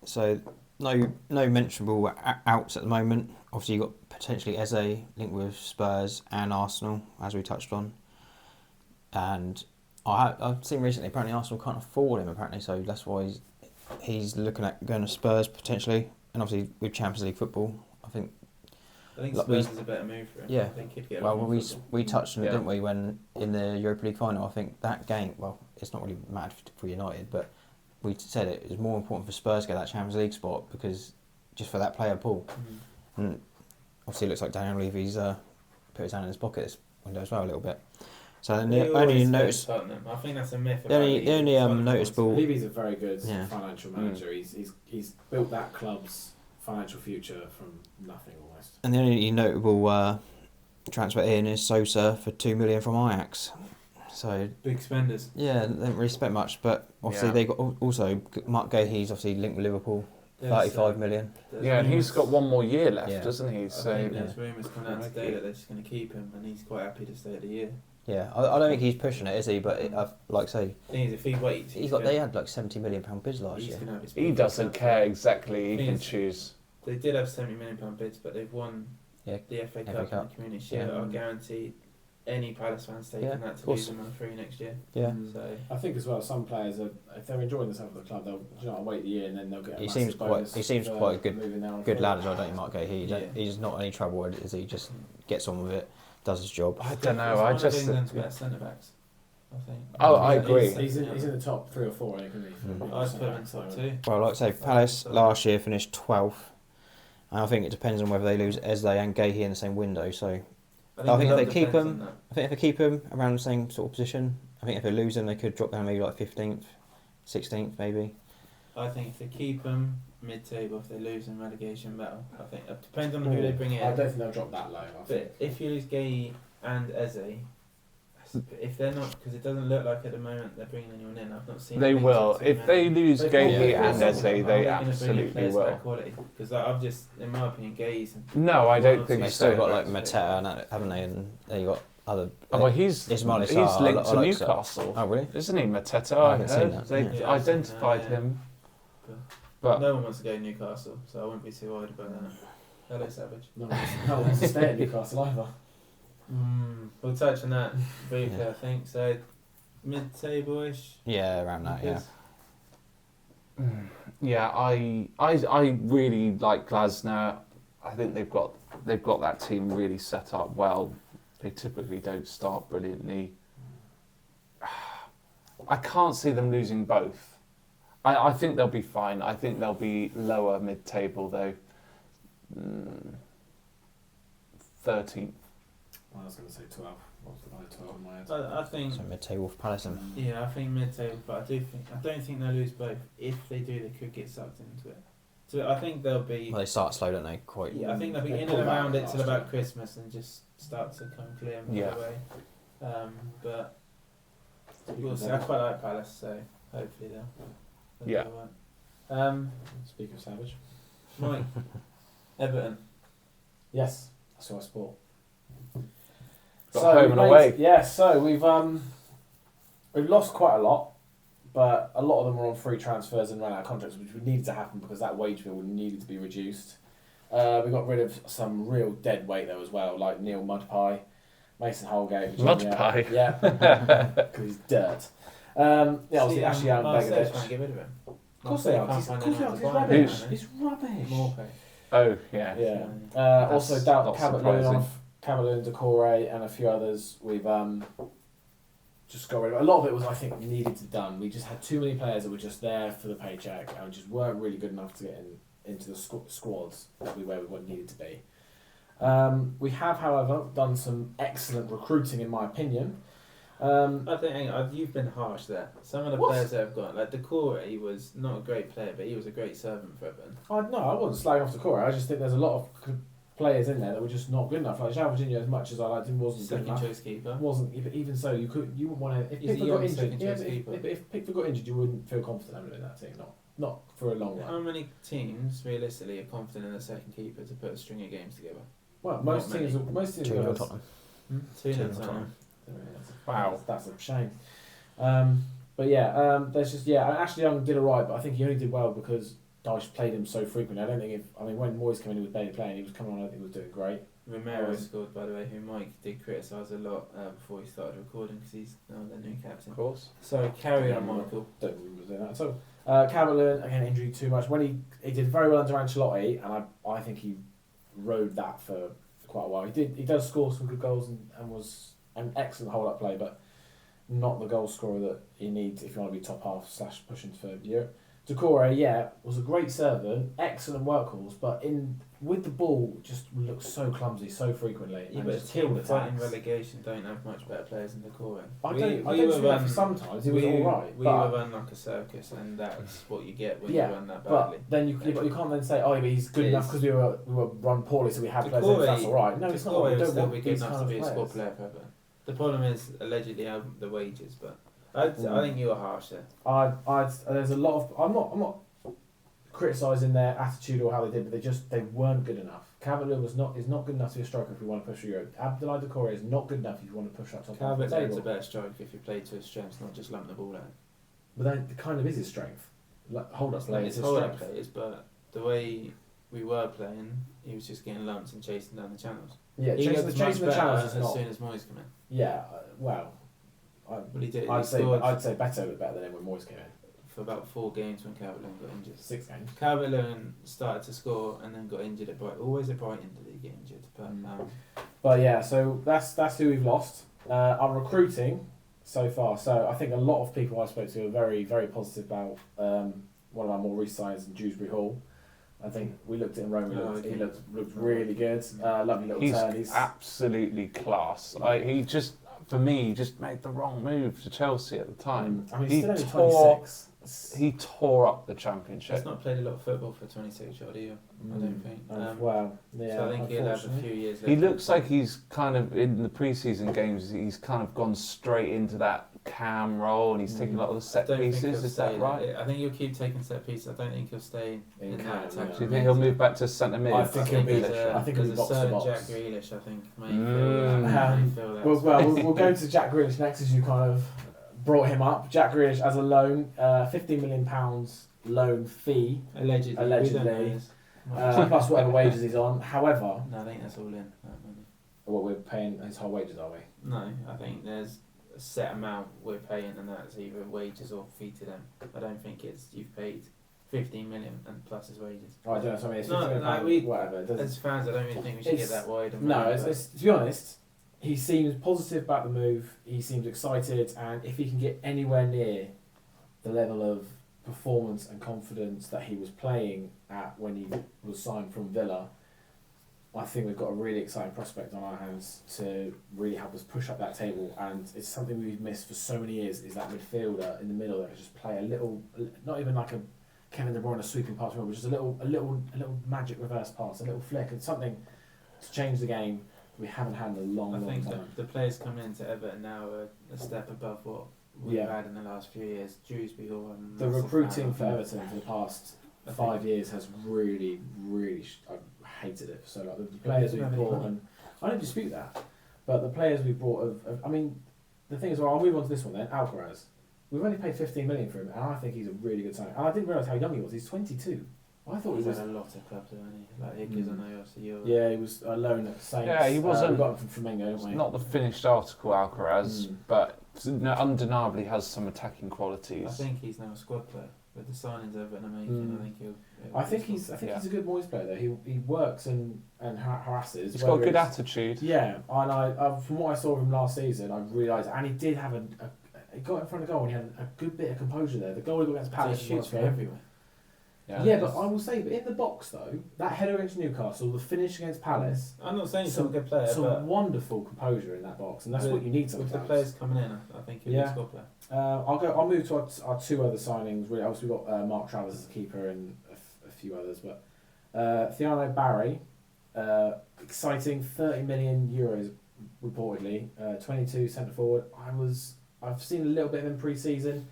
So no mentionable outs at the moment. Obviously, you've got potentially Eze linked with Spurs and Arsenal, as we touched on. And I've seen recently, apparently Arsenal can't afford him, apparently, so that's why he's looking at going to Spurs potentially. And obviously with Champions League football, I think Like Spurs is a better move for him. Yeah. They could get well, him we touched on it, Yeah. didn't we, when in the Europa League final? I think that game, well, it's not really mad for United, but we said it was more important for Spurs to get that Champions League spot because just for that player pool. And obviously, it looks like Daniel Levy's put his hand in his pocket this window as well a little bit. So the only notice, Tottenham. I think that's a myth. the only noticeable, Levy's a very good Yeah. financial manager. He's built that club's financial future from nothing almost. and the only notable transfer in is Sosa for 2 million from Ajax. So Big spenders. yeah, they don't really spend much, but obviously Yeah. they got also Mark Gahey's obviously linked with Liverpool, 35 million. Yeah, and he's got one more year left, Yeah. doesn't he? I So think there's rumours coming out today that they're just going to keep him, and he's quite happy to stay at the year. Yeah, I don't think he's pushing it, is he? But like I say, Thing is, if he waits, they had like £70 million bids last he's year. going to have his he big doesn't contract. care exactly. He Thing can is- choose. They did have £70 million bids, but they've won Yeah, the FA FA Cup Cup. and the Community Shield Yeah. are guaranteed. any Palace fans taking Yeah, that of to course. lose them on free next year. Yeah. So I think as well, some players are, if they're enjoying themselves at the club, they'll wait the year and then they'll get. He seems quite a good moving there on good free. lad as well, don't you, Mark Gahey? Yeah. He's not any trouble, is he? Just gets on with it, does his job. I don't know. He's I one just. of England's best centre backs, I think. Oh, I agree. He's in the top 3 or 4, I think, isn't he? Mm. I'd put him in top 2. Well, like I say, Palace last year finished 12th, and I think it depends on whether they lose Eze and Gahey in the same window. So I think a lot if they keep depends him- on that. I think if they keep them around the same sort of position, I think if they lose them, they could drop down maybe like 15th, 16th, maybe. I think if they keep them mid-table, if they lose in relegation battle, I think it depends on who they bring in. I don't think they'll drop that low. I think. But if you lose Gay and Eze, if they're not, because it doesn't look like at the moment they're bringing anyone in. I've not seen. They will. If they lose They've Gahey got- and Yeah. Eze, they absolutely will. Because I've just, in my opinion, Gay's. No, I don't think They've so. still got like Mateta, and that, haven't they? And then you got other. Oh, well, he's Ismail he's Sarr, linked I to like Sarr. Newcastle, Oh, really? isn't he? Mateta, I I haven't seen heard. that. They've Yeah. identified Yeah. him. But No one wants to go to Newcastle, so I wouldn't be too worried about that. Hello, Savage. No one wants to stay at Newcastle either. We'll touch on that briefly, I think. So, mid-table-ish. Yeah, around that. Yeah. yeah, I really like Glasner. I think they've got that team really set up well. They typically don't start brilliantly. I can't see them losing both. I think they'll be fine. I think they'll be lower mid-table though. 13th. I was going to say 12. What was the high 12 in my head? I think. So mid-table for Palace. Then. Yeah, I think mid-table, but I don't think they'll lose both. If they do, they could get sucked into it. So I think they'll be. Well, they start slow, don't they? Quite. Yeah, I think they'll be They in pull and back around it last till about year. Christmas and just start to come clear and Yeah. get away. But we'll see. I quite like Palace, so hopefully they'll Yeah. do all right. Speak of Savage. Mike, Everton. Yes, that's who I sport. Got home and mate, away. Yeah, so we've lost quite a lot, but a lot of them were on free transfers and ran out of contracts, which needed to happen because that wage bill needed to be reduced. We got rid of some real dead weight though as well, like Neil Mudpie, Mason Holgate, Virginia. Mudpie? Yeah, because he's dirt. Obviously Ashley Young, Marseille's trying Begovic. to get rid of him. Of course they are. Can't He's, find of course they anyone are. to He's buy him, rubbish. man. He's rubbish. Morphe. Oh yeah. Yeah. That's Also, not Calvert-Lewin, surprising. Decore, and a few others. We've just got rid of. A lot of it was, I think, needed to done. We just had too many players that were just there for the paycheck and just weren't really good enough to get into the squads where we needed to be. We have, however, done some excellent recruiting, in my opinion. I think you've been harsh there. Some of the What? players that have got, like Decore, he was not a great player, but he was a great servant for Everton. I wasn't slagging off Decore. I just think there's a lot of players in there that were just not good enough. Like João Virginia, as much as I liked him, wasn't good Second enough. choice keeper. Wasn't even so. You wouldn't want to. If He's a Pickford got young injured, second yeah, choice keeper. if Pickford got injured, you wouldn't feel confident having him in that team. Not for a long How run. many teams realistically are confident in a second keeper to put a string of games together? Well, Not most many. teams. Most teams. 2-0 are- Tottenham. 2-0 2-0 Tottenham. Wow. That's a shame. But yeah, there's just Ashley Young did alright, but I think he only did well because Dyche played him so frequently. I don't think when Moyes came in with Bailey playing, he was coming on. I don't think he was doing great. Romero Oh. scored, by the way, who Mike did criticise a lot before he started recording because he's now the new captain. Of course. So carry on, Michael. Don't think he was doing that. So Calvert-Lewin again injury too much. When he did very well under Ancelotti, and I think he rode that for quite a while. He does score some good goals and was an excellent hold up play, but not the goal scorer that you need if you want to be top half / pushing for Europe. Decore, was a great servant, excellent workhorse, but with the ball just looks so clumsy so frequently. Yeah, and but just team killed fighting attacks. relegation don't have much better players than Decore. I don't see that for sometimes. He was all right. We but, were run like a circus, and that's what you get when Yeah, you run that badly. but then you can't then say, oh, but he's good enough because we were run poorly, so we had players. Decore- That's all right. No, it's not. We Decore will don't still want be good these enough kind to of be a squad players. player for Everton. The problem is allegedly the wages, but I think you were harsh there. There's a lot of. I'm not criticising their attitude or how they did, but they weren't good enough. Calvert-Lewin is not good enough to be a striker if we want to push for Europe. Abdoulaye Decore is not good enough if you want to push that top half of the Calvert-Lewin's a table. better striker if you play to his strengths, not just lump the ball out. But that kind of is his strength. Like, hold up play is It's his hold-up strength. players, but the way we were playing, he was just getting lumps and chasing down the channels. Yeah, He chasing looked the much better challenge is as not. soon as Moyes came in. Yeah, well, Well, he did. I'd he say scored Beto was better than him when Moyes came in. for about 4 games when Calvert-Lewin got injured. 6 games. Calvert-Lewin started to score and then got injured at Brighton. Always at Brighton did he get injured, but But yeah, so that's who we've lost. Our recruiting so far. So I think a lot of people I spoke to are very, very positive about one of our more recent signings in Dewsbury Hall. I think we looked at him, Rome. He looked really good. Lovely little turn. He's absolutely class. For me, he just made the wrong move to Chelsea at the time. I mean, he's still only 26. He tore up the Championship. he's not played a lot of football for 26 year old either. I don't think. Well, yeah. So I think he'll have a few years left. He looks like he's kind of in the pre-season games. He's kind of gone straight into that cam role, and he's taking a lot of the set pieces. Is that right? I think he'll keep taking set pieces. I don't think he'll stay in that attack. Do you think he'll move back to centre mid? I think he'll be. there's I think he'll be a box to certain box. Jack Grealish. I think may feel that. We'll go to Jack Grealish next, as you kind of brought him up. Jack Grealish as a loan, £15 million loan fee, Allegedly. Allegedly. We don't know this. plus whatever wages he's on. However, No, I think that's all in. That money. what we're paying his whole wages, are we? No, I think there's a set amount we're paying, and that's either wages or fee to them. I don't think it's you've paid 15 million and plus his wages. Oh, I don't know. So I mean, it's No, 15 like million, whatever. It doesn't- As fans, I don't really think we should It's- get that wide. of No, money, it's, to be honest, he seems positive about the move. He seems excited, and if he can get anywhere near the level of performance and confidence that he was playing at when he was signed from Villa, I think we've got a really exciting prospect on our hands to really help us push up that table. And it's something we've missed for so many years, is that midfielder in the middle that can just play a little, not even like a Kevin De Bruyne sweeping pass, but just a little magic reverse pass, a little flick, and something to change the game we haven't had in a long, I long think time. the players coming into Everton now are a step above what we've had in the last few years. Dewsbury Hall. The recruiting for Everton for the past 5 years has really, I've hated it. So like the players we've brought, and I don't dispute that, but the players we brought I mean, the thing is, well, I'll move on to this one then. Alcaraz, we've only paid 15 million for him, and I think he's a really good signing. And I didn't realise how young he was. He's 22. I thought He's he was. had a lot of clubs, hasn't he? Like Higgins and Ayos. Yeah, he was alone at Saints. Yeah, he wasn't- we got him from Flamengo, didn't we? Not the finished article, Alcaraz, but undeniably has some attacking qualities. I think he's now a squad player with the signings Everton are making. I think he's a good Moyes player though. He works and harasses. He's got a good attitude. Yeah, and I from what I saw of him last season, I realised, and he did have he got in front of goal and he had a good bit of composure there. The goal he got against Palace he shoots from everywhere. Yeah, but I will say, but in the box though, that header against Newcastle, the finish against Palace, I'm not saying he's not a good player, but wonderful composure in that box, and that's what you need sometimes. with the players coming in, I think he'll be a squad player. I'll move to our 2 other signings. Really, obviously we've got Mark Travers as a keeper and a few others, but Thiago Barry, exciting, 30 million euros reportedly, 22 centre forward. I've seen a little bit of him pre-season.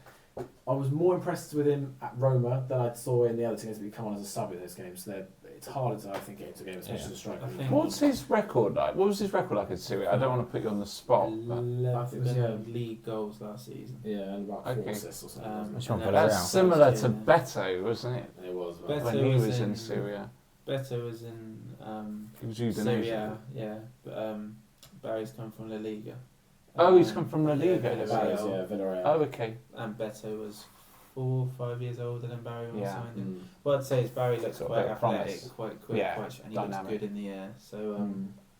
I was more impressed with him at Roma than I saw in the other teams, but he come on as a sub in those games. So it's harder to, I think, get into a game, especially as a striker. What's his record like? What was his record like in Syria? I don't want to put you on the spot. But 11 league goals last season. Yeah, and about 4 assists or something. Which one for that's Real? similar to Beto, wasn't it? It was. Beto When he was was in in Syria. Beto was in He was Udinese. Syria, yeah. But Barry's come from La Liga. Oh, he's come from La Yeah, Liga. Villarreal. Villarreal. Oh, okay. And Beto was 4 or 5 years older than Barry when we Yeah. signed him. What I'd say is Barry looks Got a quite bit of athletic, promise. quite quick, Yeah, and he dynamic. looks good in the air. So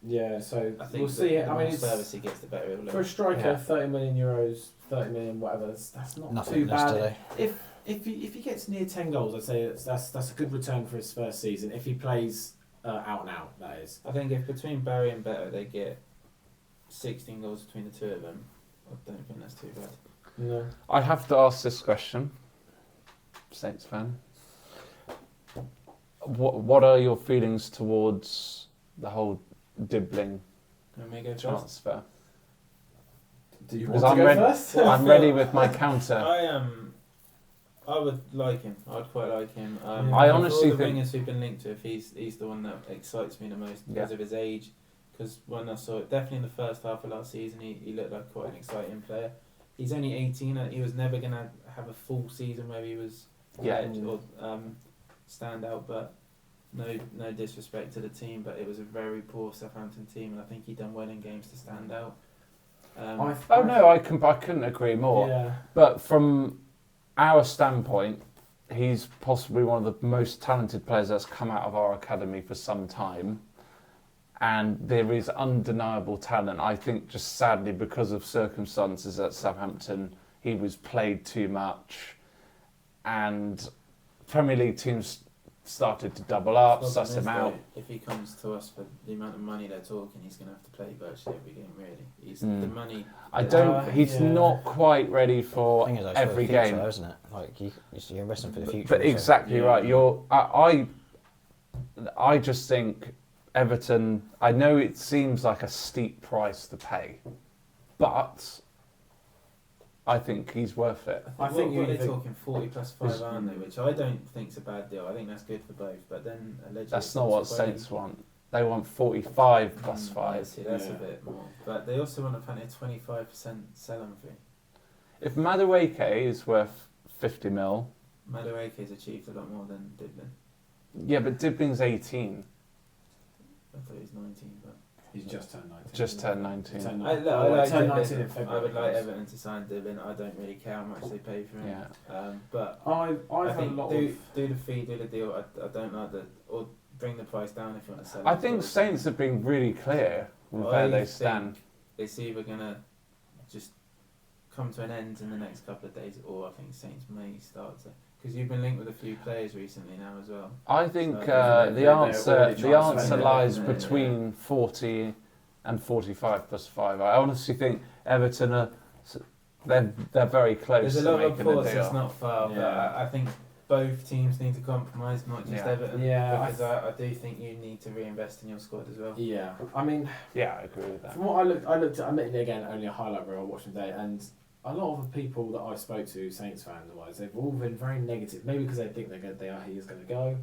yeah, so I think we'll see it. the I mean, more it's, service he gets, the better it'll for a look. striker, Yeah. 30 million euros, 30 million, whatever. That's not Nothing too less bad. today. If he gets near 10 goals, I'd say that's a good return for his first season. If he plays out and out, that is. I think if between Barry and Beto they get 16 goals between the two of them, I don't think that's too bad. No. I have to ask this question, Saints fan. What are your feelings towards the whole Dibbling Can we go first? transfer? Do you Because want to I'm go ready- first? I'm ready with my counter. I would like him. I'd quite like him. I of honestly all the think- wingers who've been linked to, if he's the one that excites me the most because Yeah. of his age. Because when I saw it, definitely in the first half of last season, he looked like quite an exciting player. He's only 18. He was never gonna have a full season where he was Yeah. or stand out. But no disrespect to the team, but it was a very poor Southampton team, and I think he done well in games to stand out. I couldn't agree more. Yeah. But from our standpoint, he's possibly one of the most talented players that's come out of our academy for some time. And there is undeniable talent. I think just sadly, because of circumstances at Southampton, he was played too much. And Premier League teams started to double up, suss him out. If he comes to us for the amount of money they're talking, he's going to have to play virtually every game, really. He's the money... He's not quite ready for thing is, though, every for the future, game. though, isn't it? Like you're investing for the future. But exactly right. I just think Everton, I know it seems like a steep price to pay, but I think he's worth it. I think they're talking 40 plus 5, aren't they? Which I don't think's a bad deal. I think that's good for both. But then allegedly That's not what Saints want. They want 45 plus 5. See, that's a bit more. But they also want apparently a 25% sell-on fee. If Madueke is worth 50 mil, Madueke's achieved a lot more than Diblin. yeah, but Dibling's 18. I thought he was 19, but... He's just turned 19. Just turned 19. Turned I 19. like turned Diblin. 19 in February. I would like Everton to sign Diblin. I don't really care how much they pay for him. Yeah. But I've I had a think lot do the fee, do the deal. I don't like the... Or bring the price down if you want to sell I him. think Saints have been really clear with where they stand. It's either going to just come to an end in the next couple of days, or I think Saints may start to... Because you've been linked with a few players recently now as well. I think So the answer transferring lies them, isn't it? between 40 and 45 plus 5. I honestly think Everton are they're very close There's a to lot of making a reports it's deal. not far, but Yeah. I think both teams need to compromise, not just Yeah. Everton. Yeah, Because I do think you need to reinvest in your squad as well. Yeah, I mean, Yeah, I agree with that. from what I looked at, admittedly again, only a highlight reel I watched today, and a lot of the people that I spoke to, Saints fans wise, they've all been very negative. Maybe because they think he is going to go.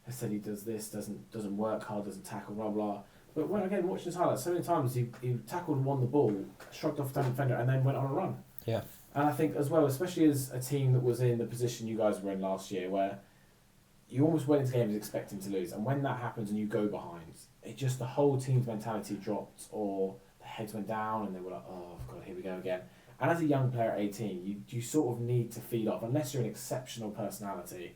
They said he does this, doesn't work hard, doesn't tackle, blah blah. But when again watching his highlights, so many times he tackled and won the ball, shrugged off the defender, and then went on a run. Yeah. And I think as well, especially as a team that was in the position you guys were in last year, where you almost went into games expecting to lose, and when that happens and you go behind, it just the whole team's mentality dropped, or the heads went down, and they were like, oh god, here we go again. And as a young player at 18, you sort of need to feed off, unless you're an exceptional personality,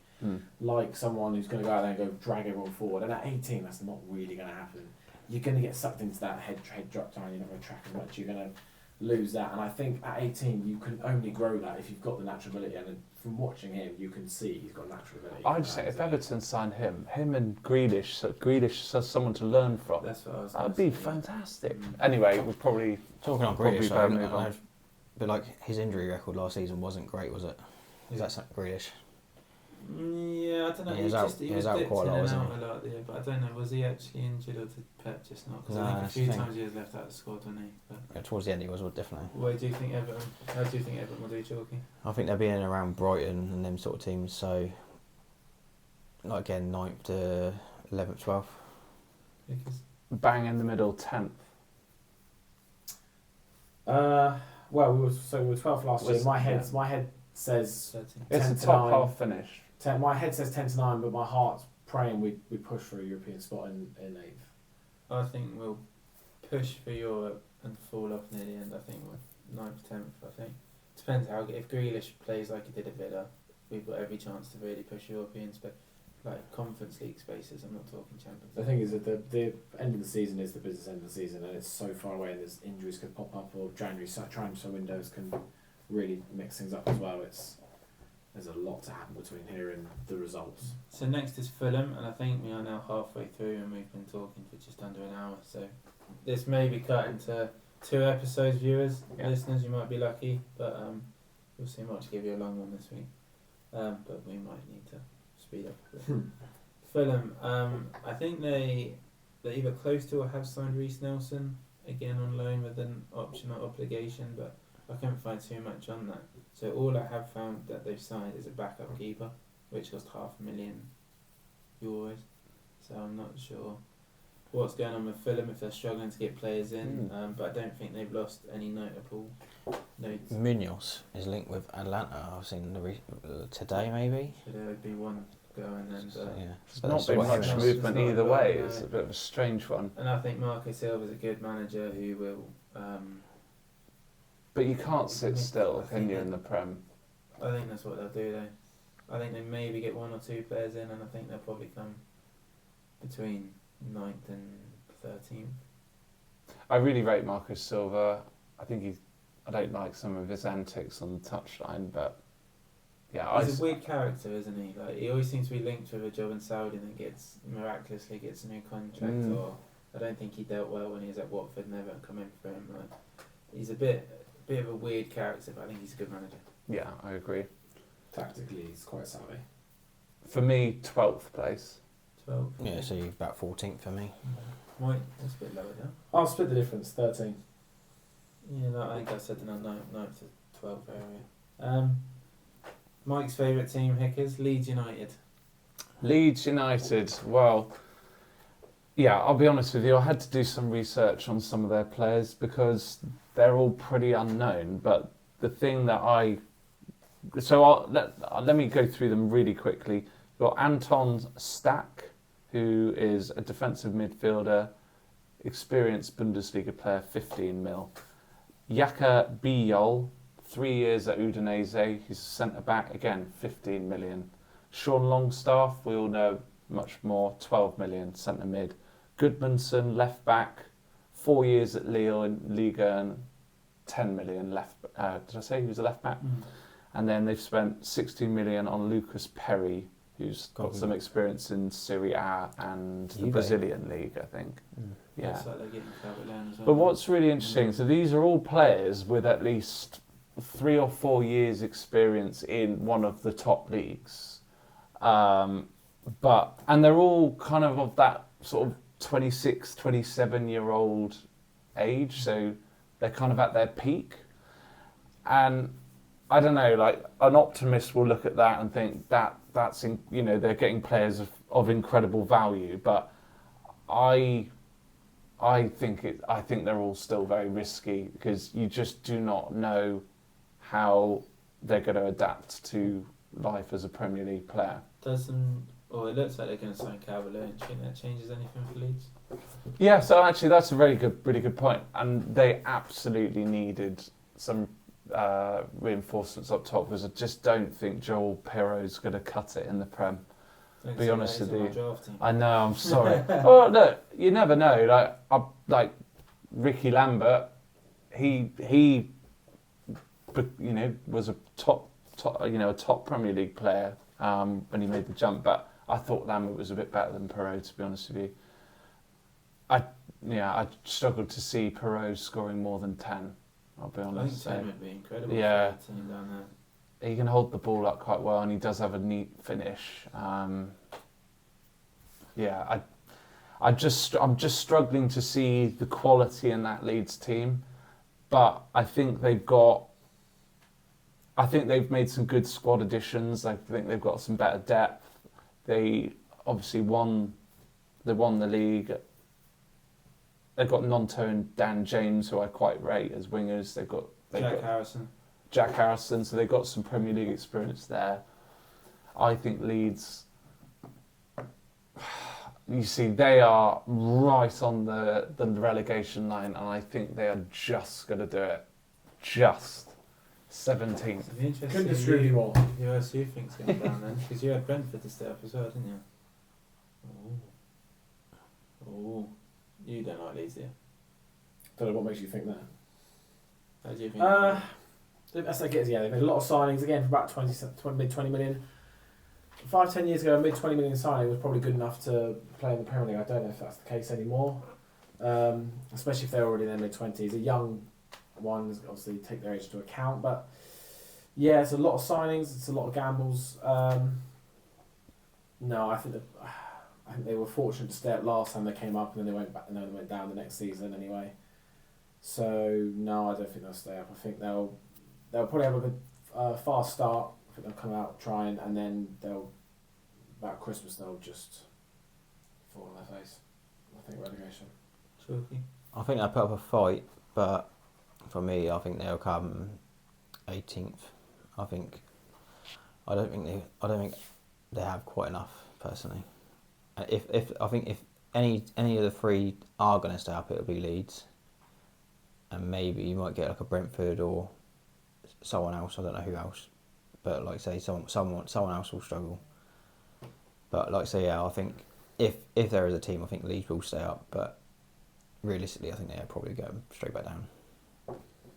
like someone who's going to go out there and go drag everyone forward. And at 18, that's not really going to happen. You're going to get sucked into that head drop down, you're not going to track as much, you're going to lose that. And I think at 18, you can only grow that if you've got the natural ability. And from watching him, you can see he's got natural ability. I'd say if Everton signed him and Grealish, so Grealish has someone to learn from. That's what I was That'd gonna be say. fantastic. Anyway, we'll probably Talking on Probably Grealish, better though, move on. but like his injury record last season wasn't great, was it? Is that Grealish? Yeah, I don't know. He was out- he he was was out dipped quite a lot, in and wasn't out a lot, yeah, but I don't know. Was he actually injured, or did Pep just not? Because Nah, I think a that's few the thing. times he was left out of the squad, wasn't he? But Yeah, towards the end, he was definitely. what do you think Everton? How do you think Everton will do, Chalky? I think they're being around Brighton and them sort of teams. So, like again, 9th to 11th, 12th. Because bang in the middle, 10th. Well, we were 12th last year. Was- My head says 13. 10 It's to a top 9. half finish. 10. My head says 10 to 9, but my heart's praying we push for a European spot in 8th. I think we'll push for Europe and fall off near the end. I think we're 9th, 10th. I think depends how if Grealish plays like he did at Villa, we've got every chance to really push European like Conference League spaces. I'm not talking Champions The League. thing is that the end of the season is the business end of the season, and it's so far away. There's injuries could pop up, or January transfer windows can really mix things up as well. There's a lot to happen between here and the results. So next is Fulham, and I think we are now halfway through, and we've been talking for just under an hour. So this may be cut into 2 episodes, viewers, Yeah. listeners. You might be lucky, but we'll see. Might give you a long one this week, but we might need to speed up a bit. Fulham, I think they're either close to or have signed Reece Nelson again on loan with an option or obligation, but I can't find too much on that. So all I have found that they've signed is a backup keeper, which cost €500,000. So I'm not sure what's going on with Fulham if they're struggling to get players in, but I don't think they've lost any notable notes. Munoz is linked with Atlanta. I've seen today maybe. So there would be one going then. So, But, yeah. There's But not that's been what much happens. movement It's not either a way. lot, It's no. a bit of a strange one. and I think Marco Silva's a good manager who will. But you can't sit still, I can think you, that- in the Prem? I think that's what they'll do though. I think they maybe get 1 or 2 players in, and I think they'll probably come between 9th and 13th. I really rate Marcus Silva. I don't like some of his antics on the touchline, but yeah, He's a weird character, isn't he? Like he always seems to be linked with a job in Saudi and then miraculously gets a new contract. Or I don't think he dealt well when he was at Watford and Everton come in for him. Like he's a bit of a weird character, but I think he's a good manager. yeah, I agree. Tactically, he's quite savvy. For me, 12th place. 12. Yeah, so you're about 14th for me. Right, that's a bit lower down. I'll split the difference. 13. Yeah, no, I think I said the 9th to 12th area. Mike's favourite team, Hickers, Leeds United. Leeds United, well, yeah, I'll be honest with you, I had to do some research on some of their players because they're all pretty unknown, but the thing that let me go through them really quickly. You've got Anton Stack, who is a defensive midfielder, experienced Bundesliga player, 15 mil. Yaka Bijol, 3 years at Udinese, he's a centre-back, again, 15 million. Sean Longstaff, we all know much more, 12 million, centre-mid. Goodmanson, left-back, 4 years at Lille in Liga and 10 million left. Did I say he was a left-back? And then they've spent 16 million on Lucas Perry, who's got some experience in Serie A and the Juve. Brazilian league, I think. Yeah. Looks like they're getting Calvert-Lewin as well. But what's really interesting, so these are all players with at least 3 or 4 years experience in one of the top leagues. And they're all kind of that sort of 26, 27-year-old age, so they're kind of at their peak. And I don't know, like an optimist will look at that and think that's they're getting players of incredible value, but I think they're all still very risky because you just do not know how they're going to adapt to life as a Premier League player. It looks like they're going to sign Calvert-Lewin. Do you think that changes anything for Leeds? Yeah, so actually that's a really good point, and they absolutely needed some reinforcements up top because I just don't think Joel Pirro's going to cut it in the Prem. Don't Be say honest that, he's with on you. my draft team. I know, I'm sorry. Oh look, you never know. Like Ricky Lambert, he was a top Premier League player when he made the jump. But I thought Lambert was a bit better than Perraud, to be honest with you. I struggled to see Perraud scoring more than 10. I'll be I honest. think 10 would be incredible Yeah. for a team down there. He can hold the ball up quite well, and he does have a neat finish. I'm just struggling to see the quality in that Leeds team, but I think they've made some good squad additions. I think they've got some better depth. They obviously won the league. They've got Nonto and Dan James, who I quite rate as wingers. They've got Jack Harrison, so they've got some Premier League experience there. I think Leeds, you see, they are right on the relegation line, and I think they are just going to do it. Just 17th. It'd be interesting Couldn't disagree with you more. who else you think's going down then? Because you had Brentford to stay up as well, didn't you? Oh. You don't like Leeds, do you? Don't know what makes you think that. How do you think? That's like it is, yeah. They've made a lot of signings again for about mid 20 million. 5-10 years ago, a mid 20 million signing was probably good enough to play in the Premier League. I don't know if that's the case anymore, especially if they're already in their mid 20s. A young ones obviously take their age into account, but yeah, it's a lot of signings. It's a lot of gambles. No, I think they were fortunate to stay up last time they came up, and then they went back. And then they went down the next season anyway. So no, I don't think they'll stay up. I think they'll probably have a good fast start. I think they'll come out trying, and then about Christmas they'll just fall on their face. I think relegation. Chalky. I think they'll put up a fight, but for me, I think they'll come 18th. I don't think they have quite enough personally. If I think if any of the three are going to stay up, it'll be Leeds, and maybe you might get like a Brentford or someone else. I don't know who else, but like say someone else will struggle. But like say I think if there is a team, I think Leeds will stay up. But realistically, I think they'll probably go straight back down.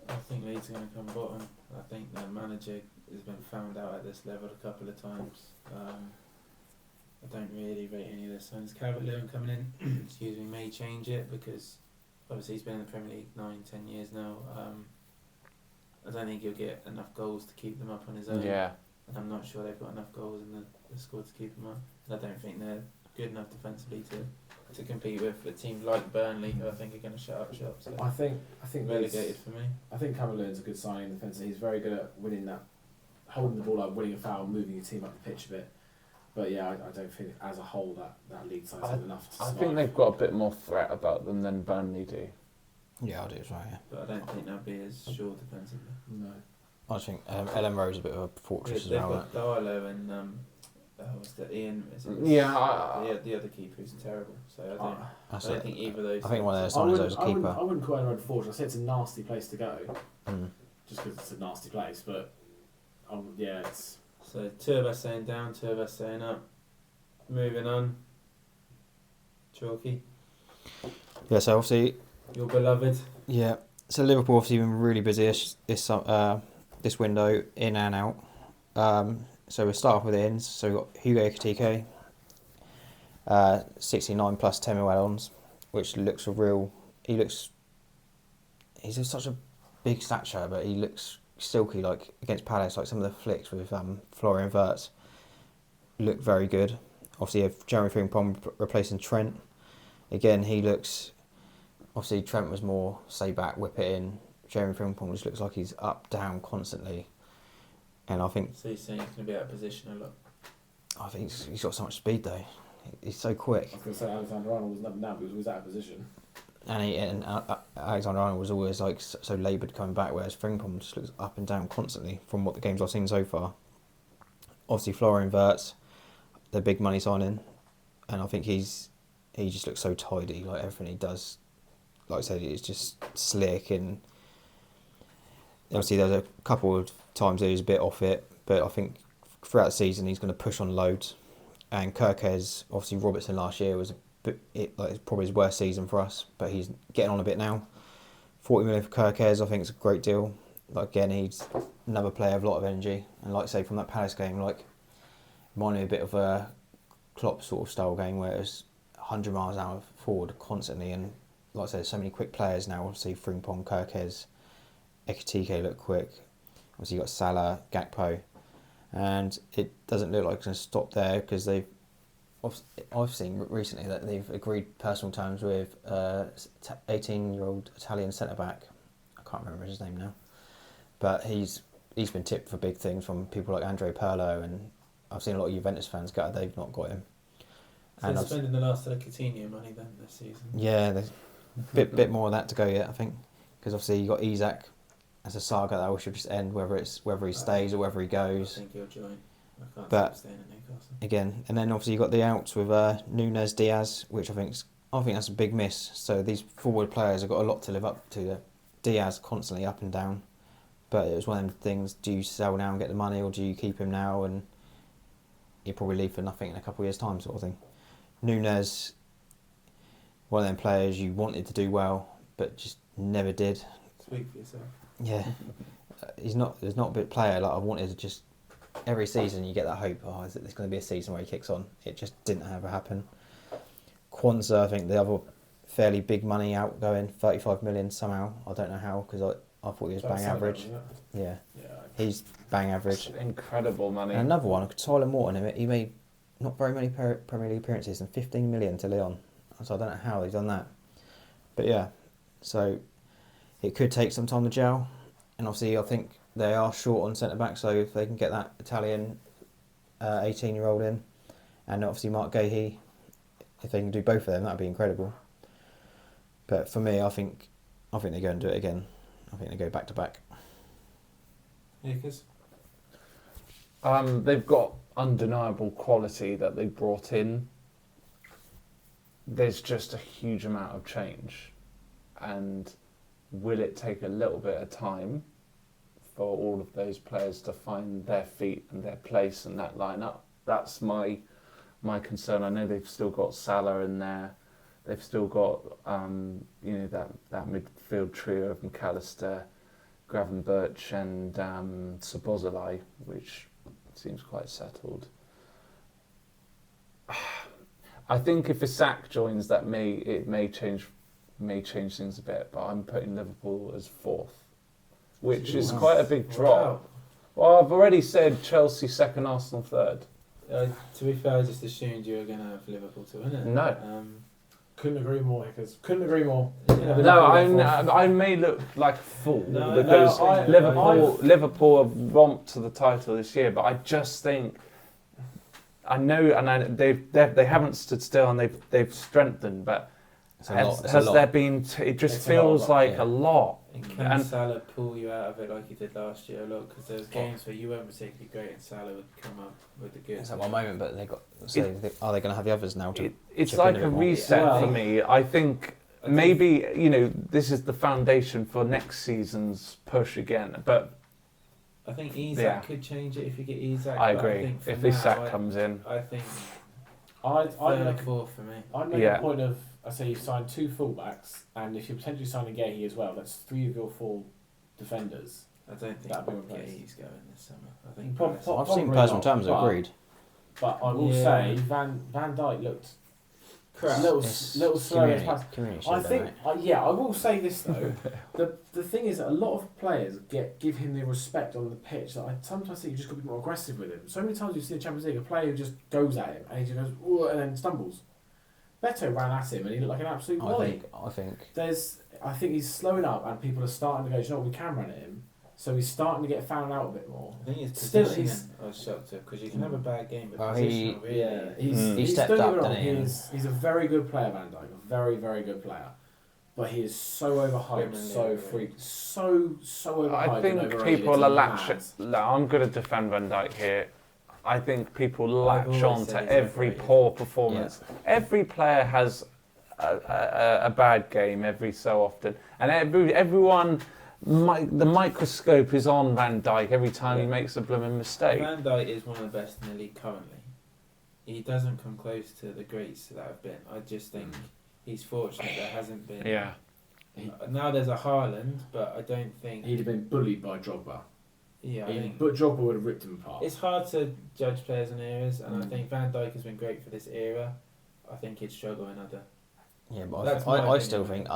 I think Leeds are going to come bottom. I think their manager has been found out at this level a couple of times. I don't really rate any of their signs. Calvert-Lewin coming in, excuse me, may change it because obviously he's been in the Premier League 9-10 years now. I don't think he'll get enough goals to keep them up on his own. Yeah. And I'm not sure they've got enough goals in the squad to keep them up. And I don't think they're good enough defensively to compete with a team like Burnley, who I think are going to shut up shop. So I think relegated for me. I think Calvert-Lewin's a good signing defensively. He's very good at winning that, holding the ball up, winning a foul, moving your team up the pitch a bit. But yeah, I don't think as a whole that league size have enough to I survive. think they've got a bit more threat about them than Burnley do. Yeah, I do as well. Yeah. But I don't think they'll be as sure defensively. No. I just think Ellen Rowe's a bit of a fortress as They've well. got Darlow and what's that, Ian? Is it the other keeper who's terrible. So I don't think either of those. I think one of their signings as a keeper. I wouldn't call anyone fortunate. I say it's a nasty place to go, Mm. just because it's a nasty place. But yeah, it's. So 2 of us saying down, 2 of us saying up. Moving on. Chalky, Yeah, so obviously, your beloved. yeah. So Liverpool obviously been really busy this window, in and out. So we'll start off with the ins. So we've got Hugo Ekitike, 69 plus Temi Wellens, which looks a real. He's just such a big stature, but he looks silky. Like against Palace, like some of the flicks with Florian Wirtz look very good. Obviously, you have Jeremy Frimpong replacing Trent. Again, he looks. Obviously, Trent was more stay back, whip it in. Jeremy Frimpong just looks like he's up, down constantly. And I think. So you're saying he's going to be out of position a lot? I think he's got so much speed though. He's so quick. I was going to say Alexander Arnold was never but he was always out of position. And Alexander Arnold was always like so laboured coming back, whereas Frimpong just looks up and down constantly from what the games I've seen so far. Obviously, Florian Wirtz, the big money signing, and I think he just looks so tidy. Like everything he does, like I said, it's just slick. And obviously, there's a couple of times he was a bit off it, but I think throughout the season he's going to push on loads. And Kirkes, obviously Robertson last year was probably his worst season for us, but he's getting on a bit now. 40 million for Kirkes, I think it's a great deal. Like again, he's another player with a lot of energy, and like I say from that Palace game, like reminded me a bit of a Klopp sort of style game where it was 100 miles an hour forward constantly, and like I said, so many quick players now. Obviously, Frimpong, Kirkes, Ekitike look quick. Obviously, you got Salah, Gakpo, and it doesn't look like it's going to stop there because I've seen recently that they've agreed personal terms with 18-year-old Italian centre back. I can't remember his name now, but he's been tipped for big things from people like Andrea Pirlo, and I've seen a lot of Juventus fans go, they've not got him. So they're spending the last of the Coutinho money then this season. Yeah, there's a bit more of that to go yet, I think, because obviously you got Isak as a saga that should just end, whether he stays or whether he goes. I think he'll join. I can't But see him staying at Newcastle. Again, and then obviously you got the outs with Nunes, Diaz, which I think that's a big miss. So these forward players have got a lot to live up to. Diaz constantly up and down, but it was one of them things: do you sell now and get the money, or do you keep him now and he'll probably leave for nothing in a couple of years' time, sort of thing. Nunes, one of them players you wanted to do well, but just never did. Speak for yourself. Yeah, he's not a big player. Like I wanted to just. Every season you get that hope, is it there's going to be a season where he kicks on? It just didn't ever happen. Kwanzaa, I think the other fairly big money outgoing, 35 million somehow. I don't know how, because I thought he was bang average. Yeah, he's bang average. Incredible money. And another one, Tyler Morton, he made not very many Premier League appearances and 15 million to Lyon. So I don't know how they've done that. But yeah, so it could take some time to gel. And obviously I think they are short on centre-back, so if they can get that Italian 18-year-old in, and obviously Mark Gahey, if they can do both of them, that would be incredible. But for me, I think they go and do it again. I think they go back-to-back. Akers? They've got undeniable quality that they brought in. There's just a huge amount of change, and will it take a little bit of time for all of those players to find their feet and their place in that lineup? That's my concern. I know they've still got Salah in there. They've still got that midfield trio of McAllister, Gravenberch, and Szoboszlai, which seems quite settled. I think if Isak joins, it may change things a bit. But I'm putting Liverpool as 4th, which is quite a big drop. Well, I've already said Chelsea 2nd, Arsenal 3rd. To be fair, I just assumed you were going to have Liverpool to win it. No. Couldn't agree more, Hickers. Couldn't agree more. No, I may look like a fool because Liverpool have romped to the title this year, but I just think they haven't stood still and they've strengthened, but there been? It just feels like a lot. And can Salah pull you out of it like he did last year a lot? Because there was games where you weren't particularly great and Salah would come up with the goods. It's at one moment, but are they going to have the others now? It's like a reset for me. I think maybe this is the foundation for next season's push again. But I think Isak could change it if you get Isak. I agree. If Isak comes in, I think I'd make 4th for me. I'd make a point of. I say you signed 2 fullbacks, and if you're potentially signing Gahey as well, that's 3 of your 4 defenders. I don't think Gahey's going this summer. I think I've seen personal terms agreed. But I will say Van Dijk looked a little slow in his pass. I think I will say this though. the thing is that a lot of players give him the respect on the pitch that I sometimes think you just got to be more aggressive with him. So many times you see in the Champions League a player who just goes at him and he just goes "Ooh," and then stumbles. Beto ran at him and he looked like an absolute volley. I think he's slowing up and people are starting to go, you know what, we can run at him. So he's starting to get found out a bit more. I think his positioning I was shocked at because you can have a bad game, but position he's stepped up, didn't he? He's a very good player, Van Dijk, a very, very good player. But he is so overhyped, so overhyped. I think people are I'm going to defend Van Dijk here. I think people latch on to every poor performance. Yeah. Every player has a bad game every so often, and everyone. The microscope is on Van Dijk every time he makes a blooming mistake. Van Dijk is one of the best in the league currently. He doesn't come close to the greats that have been. I just think he's fortunate there hasn't been. Yeah. Now there's a Haaland, but I don't think he'd have been bullied by Drogba. Yeah, but Drogba would have ripped him apart. It's hard to judge players in eras, and I think Van Dijk has been great for this era. I think he'd struggle in other. Yeah, but I still think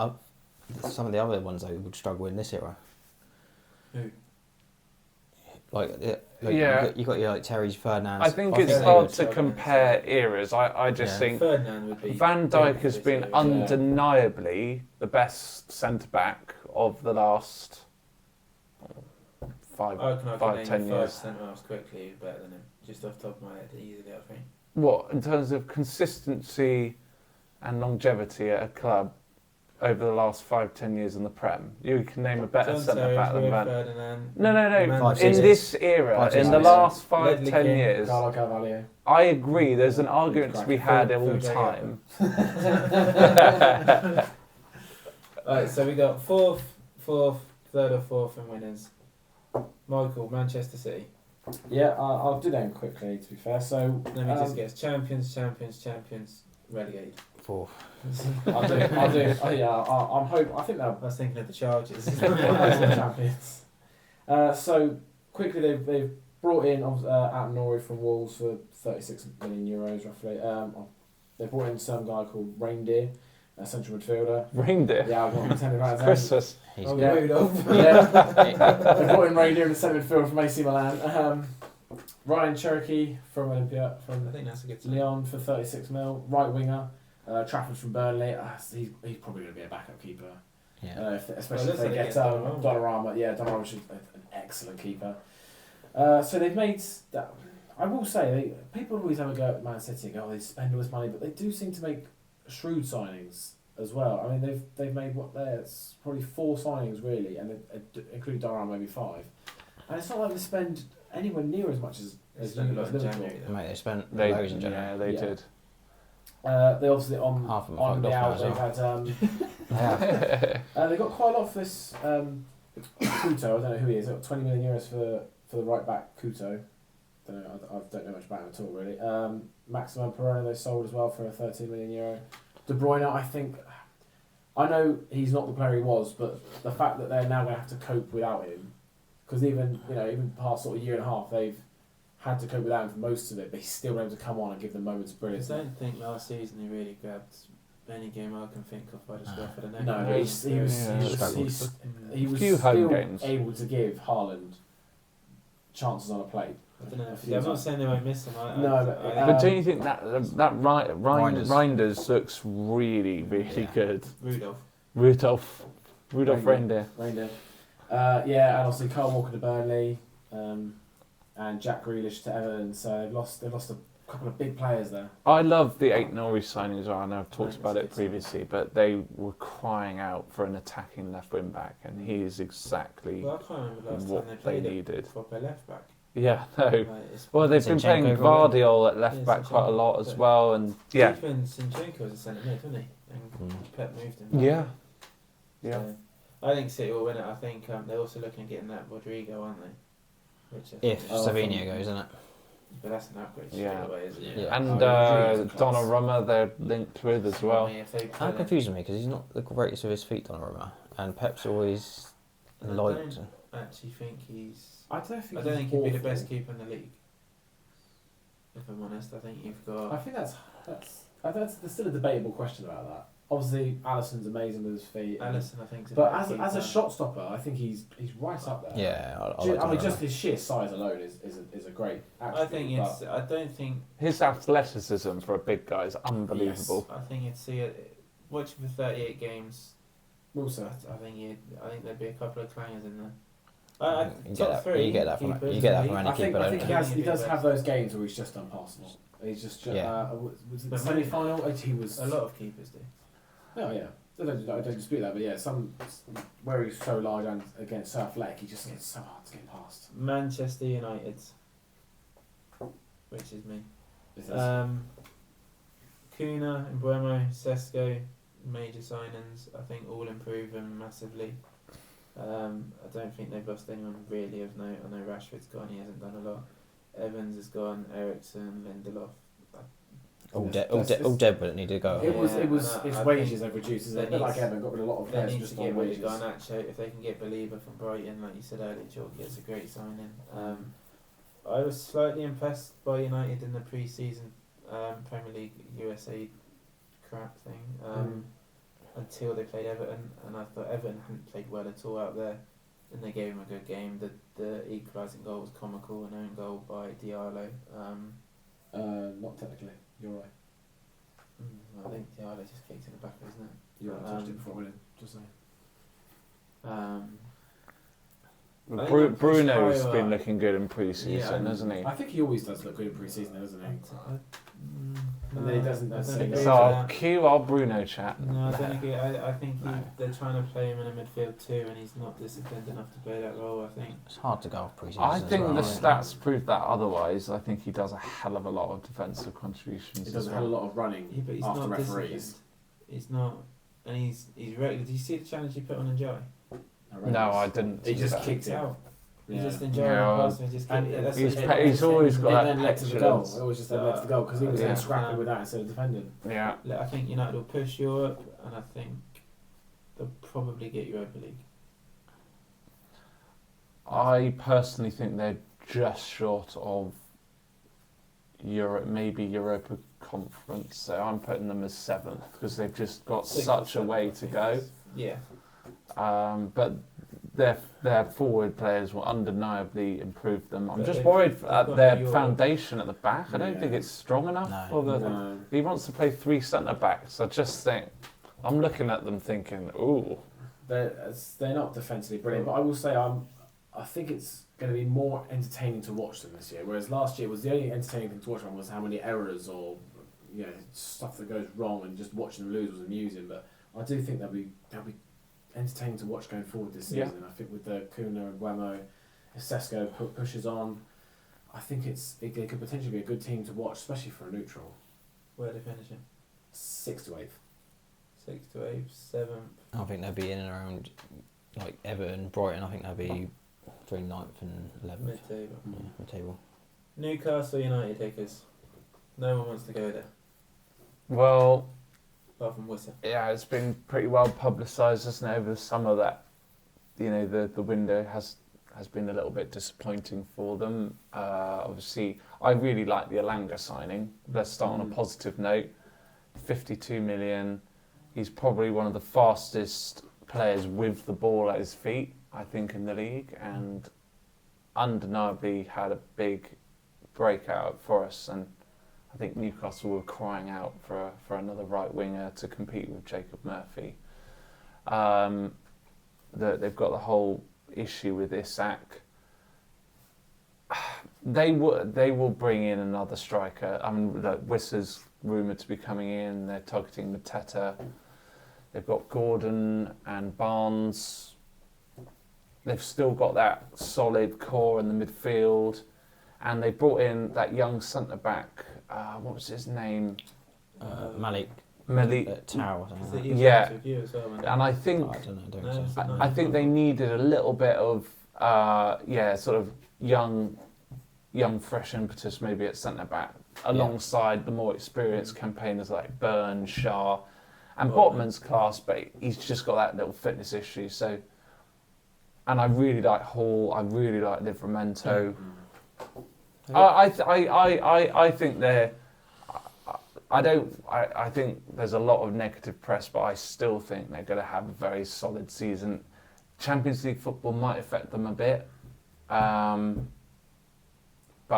some of the other ones they would struggle in this era. Who? You got your Terry's, Ferdinand. I think it's hard to compare eras. I just think Ferdinand would be Van Dijk has been undeniably the best centre back of the last 5-10 years. Centre halves quickly better than him. Just off the top of my head, easily, I think. What in terms of consistency and longevity at a club over the last 5-10 years in the Prem? You can name a better centre back than Van. No. In this era, in the last 5-10 years, Carlo Carvalho. I agree. There's an argument to be had all time. Right, so we got fourth, third or fourth in winners. Michael, Manchester City. Yeah, I'll do them quickly. To be fair, so let me just guess: champions, relegated. Fourth. I'll do. I'm hoping. I think they'll. I was thinking of the Chargers. Champions. So quickly, they've brought in Ant Nouri from Wolves for 36 million euros roughly. They brought in some guy called Reindeer, a central midfielder. Reindeer. Yeah, I've got to about Christmas. They brought in Reindeer in the centre midfield from AC Milan. Ryan Cherokee from Olympia, from I think that's a good Lyon for 36 mil. Right winger. Trafford from Burnley. He's probably going to be a backup keeper. Yeah. Especially if they get Donnarumma. Yeah, Donnarumma's an excellent keeper. So they've made that. I will say, people always have a go at Man City and go, they spend all this money, but they do seem to make shrewd signings as well. I mean, they've made it's probably 4 signings really, and including Donnarumma maybe 5. And it's not like they spend anywhere near as much as They as spent a you lot as in Liverpool. January, though. Mate, they spent They, loads in January. yeah, they Yeah. did. They obviously Half of them on fucked the off out. now as They've well. had Yeah. they got quite a lot for this Couto. I don't know who he is. They got 20 million euros for the right back Couto. Don't know. I don't know much about him at all really. Maximum Perona they sold as well for a 13 million euro. De Bruyne, I think. I know he's not the player he was, but the fact that they're now going to have to cope without him, because even past sort of year and a half they've had to cope without him for most of it, but he's still able to come on and give them moments of I brilliance. don't think last season he really grabbed any game I can think of by the scruff of the neck. No, but he was Few home still games. able to give Haaland chances on a plate. I don't know. A few I'm not times. saying they won't miss him. No, but, But don't you think that Reinders. Reinders looks really, really Yeah. good? Rudolph. Rudolph Reindeer. Reindeer. Yeah, and obviously Kyle Walker to Burnley, and Jack Grealish to Everton. So they've lost a couple of big players there. I love the 8 Norwich signings. I know I've talked Right, about it it's- previously, but they were crying out for an attacking left wing back, and he is exactly Well, I can't remember last what time they they played needed. a proper left back. Yeah, no. Like, it's Well, they've been playing Zinchenko probably. Vardiol at left Yeah, back quite a Zinchenko. lot as But- well, and yeah, Even Zinchenko was a centre mid, wasn't he? And Mm. Pep moved him. back. yeah, yeah. So, I think City will win it. I think they're also looking at getting that Rodrigo, aren't they? Which I think If is- Savinho goes, isn't it? but that's an upgrade straight Yeah. away, isn't it? Yeah. And Rodrigo's a class. Donnarumma they're linked with as well. I mean, if they How play them- confusing me because he's not the greatest with his feet, Donnarumma, and Pep's always I liked. don't actually think he's. I don't think. I don't think he'd be the awful. best keeper in the league. If I'm honest, I think you've I got. think that's there's still a debatable question about that. Obviously, Alisson's amazing with his feet. Allison, I think. But as a shot stopper, I think he's right up there. Yeah, I I like mean, Donnarumma. just his sheer size alone is a great. I think attribute, it's. I don't think. His athleticism for a big guy is unbelievable. I think you'd see it. Watching for 38 games, but also, I think there'd be a couple of clangers in there. You Top get that- three you get that from- keepers you get that in from the any league. keeper, I don't think you? he I think does he'd be have the those games where he's just unpassable. He's just Yeah. Was it But semi final? He was. best. A lot of keepers do. Oh yeah, I don't dispute that, but yeah, some where he's so large and against so athletic, he just gets so hard to get past. Manchester United, which is me. Is that- Kuna, Mbeumo, Sesko, major signings. I think all improve him massively. I don't think they've lost anyone really of note. I know Rashford's gone; he hasn't done a lot. Evans is gone. Ericsson, Lindelof. All That's- dead, but it needed to go. It was Yeah, it's and I wages think they've reduced, isn't they it? A bit like need- Evan got rid of a lot of They players need just to on get rid of wages. Garnacho. If they can get Believer from Brighton, like you said earlier, Chalk gets a great signing. I was slightly impressed by United in the pre-season Premier League USA crap thing until they played Everton, and I thought Everton hadn't played well at all out there, and they gave him a good game. The equalising goal was comical, an own goal by Diallo. Not technically. You're right. I think Diallo just kicked in the back of his net. You're right. I touched it before, willing. Just saying. I think that Bruno's Bukayo, been looking good in pre-season, yeah, hasn't he? I think he always does look good in pre-season, doesn't he? And then he doesn't I necessarily don't go agree So with I'll that. cue our Bruno chat. No, I don't agree. I think No. they're trying to play him in a midfield too, and he's not disciplined enough to play that role. I think. It's hard to go off pre-season. I as think well, the isn't it? stats prove that otherwise. I think he does a hell of a lot of defensive contributions. He does as a hell of a well. lot of running Yeah, but he's after not referees. disciplined. He's not, and he's regular. Did you see the challenge he put on Njai? No, I didn't. He see just that. kicked it. out. He Yeah. just Njai Yeah, on well, pass and he just and kicked it. That's he's what pa- he's always got It that then led to the goal. petulance. It was just then led to the goal because he was Yeah. then scrapping with that instead of defending. Yeah. I think United will push Europe, and I think they'll probably get Europa League. I personally think they're just short of Europe, maybe Europa Conference. So I'm putting them as 7th because they've just got Sixth or such a seventh, way I to think go. is- Yeah. But their forward players will undeniably improve them. I'm But just they've- worried they've at got their Europe. foundation at the back. I don't Yeah. think it's strong enough. No. For the, No. He wants to play 3 centre backs. I just think I'm looking at them thinking, ooh, They're not defensively brilliant, but I will say I think it's going to be more entertaining to watch them this year. Whereas last year was the only entertaining thing to watch them was how many errors or stuff that goes wrong, and just watching them lose was amusing. But I do think they'll be entertaining to watch going forward this Yeah. season. I think with the Kuna and Wemo, if Sesko pushes on, I think it could potentially be a good team to watch, especially for a neutral. Where are they finishing? 6th to 8th. 6th to 8th, 7th. I think they'll be in and around like Everton, Brighton. I think they'll be between 9th and 11th. Mid-table. Yeah, mid-table. Newcastle United Hickers. No one wants to go there, Well, apart from Wissa. yeah, it's been pretty well publicised, hasn't it, over the summer that, you know, the window has been a little bit disappointing for them. Obviously, I really like the Elanga signing. Let's start on a positive note. 52 million. He's probably one of the fastest players with the ball at his feet, I think, in the league, and undeniably had a big breakout for us. And I think Newcastle were crying out for another right winger to compete with Jacob Murphy. They've got the whole issue with Isak. They will bring in another striker. I mean, Wissa's rumoured to be coming in. They're targeting Mateta. They've got Gordon and Barnes. They've still got that solid core in the midfield, and they brought in that young centre back. What was his name? Malik Tau. Yeah. As well, And I think I don't know. I think they needed a little bit of sort of young fresh impetus maybe at centre back alongside the more experienced campaigners like Burns, Shaw, and Botman's class, but he's just got that little fitness issue. So, and I really like Hall. I really like Livramento. I think they're. I think there's a lot of negative press, but I still think they're going to have a very solid season. Champions League football might affect them a bit, but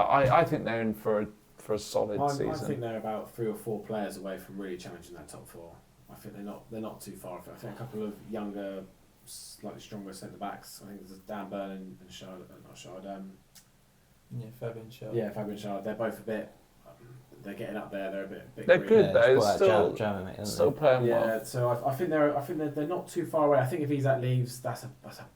I think they're in for a solid season. I think they're about 3 or 4 players away from really challenging that top 4. I think they're not too far off it. I think a couple of younger, slightly stronger centre backs. I think there's Dan Burn and Fabian Schär. Yeah, Fabian Schär. They're both a bit. They're getting up there. They're a bit. They're green. good though. Still German, mate, still playing well. Yeah, so I think they're not too far away. I think if Isak leaves, that's a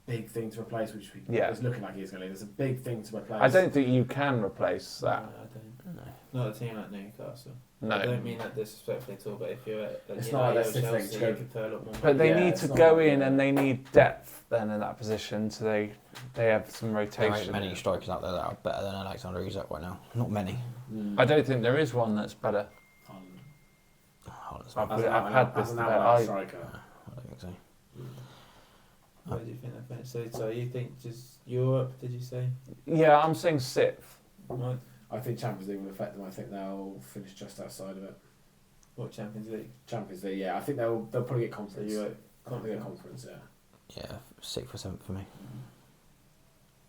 big thing to replace, which it's looking like he's going to leave. It's a big thing to replace. I don't think you can replace that. No, I don't. No. Not a team like Newcastle. No. I don't mean that disrespectfully at all, but if you're at It's United not like or they're Chelsea, sitting you to could throw a lot more. But they Yeah, need it's to not go like in that. and they need depth then in that position, so they have some There rotation. ain't many strikers out there that are better than Alexander Isak right now. Not many. I don't think there is one that's better. I've had this as an debate. outright striker. I don't think so. Where do you think they finish? So you think just Europe? Did you say? Yeah, I'm saying 6th. Right. I think Champions League will affect them. I think they'll finish just outside of it. What Champions League? Champions League, yeah. I think they'll probably get conference. So Europe. Probably get conference, yeah. Yeah, 6th or 7th for me.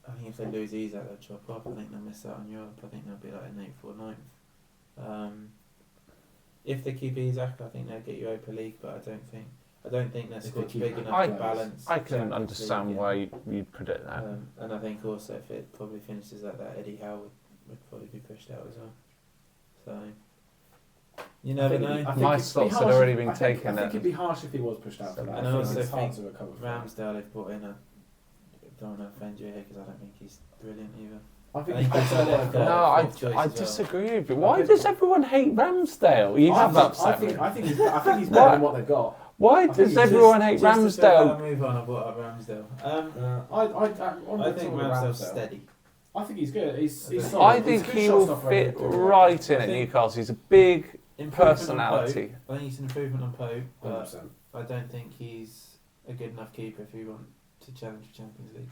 I think if they lose Isak, they'll chop off. I think they'll miss out on Europe. I think they'll be like an 8th or 9th. If they keep Isak, I think they'll get Europa League, but I don't think their If they squad's keep big him. enough to balance. I can Champions understand League, why you'd predict that. and I think also if it probably finishes like that, Eddie Howe would probably be pushed out as well. So you never know. My slots had already been taken. I think it'd be harsh if he was pushed out for that. And I I think also it's hard think to recover from that. Ramsdale they've brought in don't want to offend you here because I don't think he's brilliant either. I I think think he's he's better. got- No, fourth choice I as well. disagree with you. Why does everyone hate Ramsdale? You have upset me. I think he's better than what they've got. Why think does he's everyone hate Just to sort of Ramsdale? move on, I brought up Ramsdale. I I think Ramsdale's steady. I think he's good. He's I solid. I He's think a good he shot will stopper, fit I think. right in I at think- Newcastle. He's a big Improvement personality. On Pope. I think he's an improvement on Pope, but 100%. I don't think he's a good enough keeper if you want to challenge for Champions League.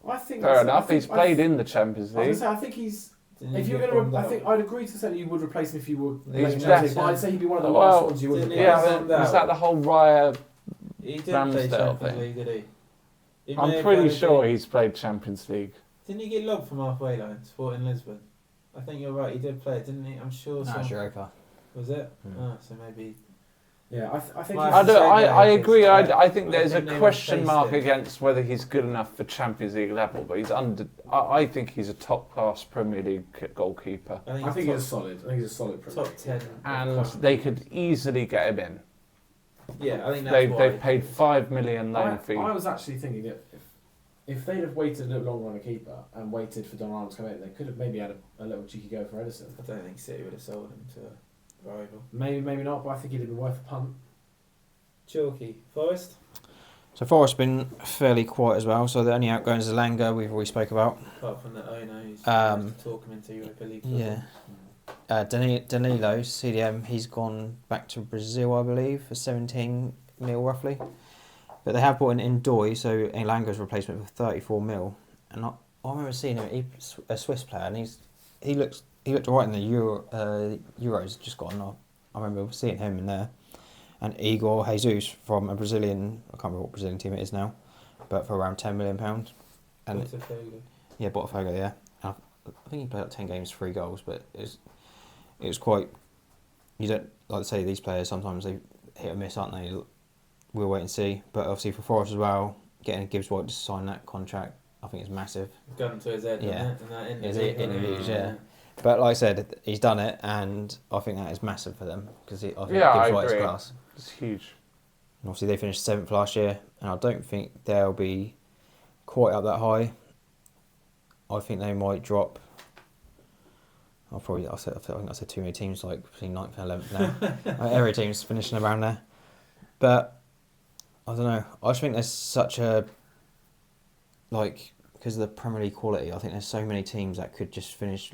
I think Fair that's- enough. I think- He's played in the Champions I was League. gonna say, I think he's. Didn't If he you're get going bombed to, I out? think I'd agree to say you would replace him if you would. He's play Champions League, better. but I'd say he'd be one of the Well, last ones you would didn't he replace. Yeah, get but bombed was out? that the whole Raya? He did play Ramsdale Champions thing. League, did he? He may I'm have pretty played sure it. he's played Champions League. Didn't he get lobbed from halfway line? Sporting Lisbon. I think you're right. He did play it, didn't he? I'm sure. No, some- it's Europa. Was it? Hmm. Oh, so maybe. Yeah, I think. Well, he's I It's the don't. same way, I I think, agree. so I think I there's think a they question replaced mark him. against whether he's good enough for Champions League level, but he's under. I think he's a top class Premier League goalkeeper, I think he's he's solid. I think he's a solid. Premier top League 10. keeper. and they could easily get him in. Yeah, I think that's They've why. paid $5 million loan I fee. was actually thinking that if they'd have waited a little longer on a keeper and waited for Donnarumma to come in, they could have maybe had a little cheeky go for Ederson. I don't think City would have sold him to a rival. Maybe not, but I think he'd have been worth a punt. Chalky. Forest? So Forest have been fairly quiet as well. So the only outgoings is Elanga, we've already spoke about. Apart from the owner who's talking into Europa League. Yeah. Danilo, CDM, he's gone back to Brazil, I believe, for 17 mil roughly. But they have brought in Doi, so Elanga's replacement for 34 mil. And I remember seeing him, he's a Swiss player, and he looked alright in the Euros just gone. I remember seeing him in there. And Igor Jesus from a Brazilian, I can't remember what Brazilian team it is now, but for around £10 million. And Botafogo. yeah, Botafogo, yeah. And I think he played like 10 games, 3 goals, but it was quite. You don't like to say these players sometimes they hit or miss, aren't they? We'll wait and see. But obviously for Forest as well, getting Gibbs White to sign that contract, I think is massive. Gun to his head, Yeah. in that His interview. interviews, yeah. But like I said, he's done it, and I think that is massive for them because I think Yeah, Gibbs I White is agree. class. It's huge. And obviously they finished 7th last year, and I don't think they'll be quite up that high. I think they might drop. I think I said too many teams, like between 9th and 11th now. Every team's finishing around there. But I don't know. I just think there's such a because of the Premier League quality. I think there's so many teams that could just finish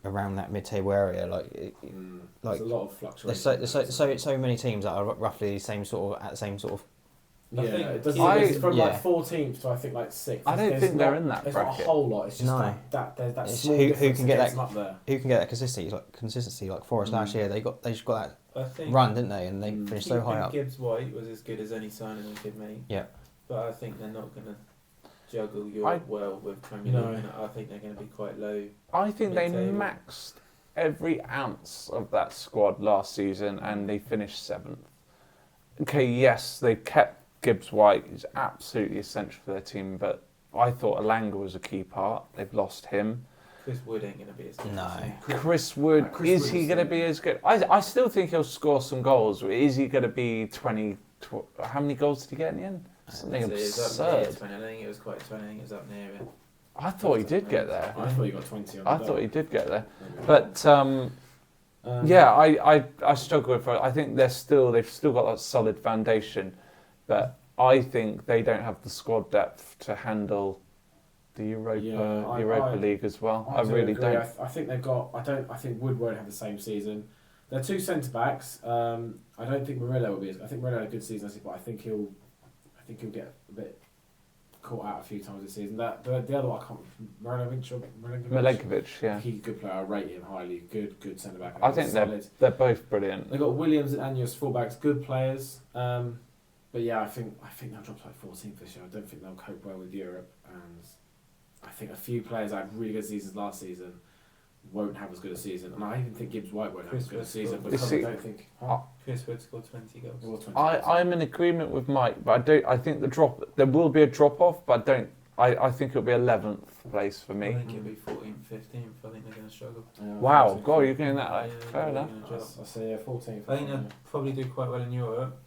around that mid-table area. There's a lot of fluctuation. There's so many teams that are roughly at the same sort of. Yeah, I think it doesn't. I- It's from yeah. like 14th to I think like 6th. I don't There's think not- they're in that There's bracket. not a whole lot. It's just No. that It's small who difference can that get gets that- them up there. Who can get that consistency? Like Forest last year, they just got I that think run, didn't they? And they Mm. finished so high keeping up. Gibbs White was as good as any signing they could make. Yeah. But I think they're not going to juggle Europe well with Premier League. No. And I think they're going to be quite low. I think they Mid-table. maxed every ounce of that squad last season and they finished 7th. Okay, yes, they kept Gibbs White, who's absolutely essential for their team, but I thought Elanga was a key part. They've lost him. Chris Wood ain't going to be as good. No. as him. Chris Wood, Chris is Wood he is going to the- be as good? I still think he'll score some goals. Is he going to be 20? How many goals did he get in the end? Something So it was up near absurd. 20. I don't think it was quite 20. I think it was up near it. I thought he did get there. I thought he got 20 on I the thought dot. he did get there. Maybe. But yeah, I struggle with it. I think they've still got that solid foundation, but I think they don't have the squad depth to handle the Europa League as well. I do really agree. don't. I think they've got. I think Wood won't have the same season. They're 2 centre backs. I don't think Murillo will be. I think Murillo had a good season, but I think he'll get a bit caught out a few times this season. The other one I can't. Milenkovic, yeah. He's a good player. I rate him highly. Good centre back. I think solid. they're both brilliant. They've got Williams and Anios fullbacks, good players. But yeah, I think they'll drop to like 14th this year. I don't think they'll cope well with Europe, and I think a few players that had really good seasons last season won't have as good a season. And I even think Gibbs White won't have as good a season because I don't think. Chris Wood scored 20 goals. Or 20 I'm in agreement with Mike, but I think there will be a drop off, but I think it'll be 11th place for I me. think it'll be 14th, 15th. I think they're going to struggle. Yeah, Wow, I think God, you're getting that. Yeah, Fair they're enough. gonna drop. I say 14th. I think they'll probably do quite well in Europe,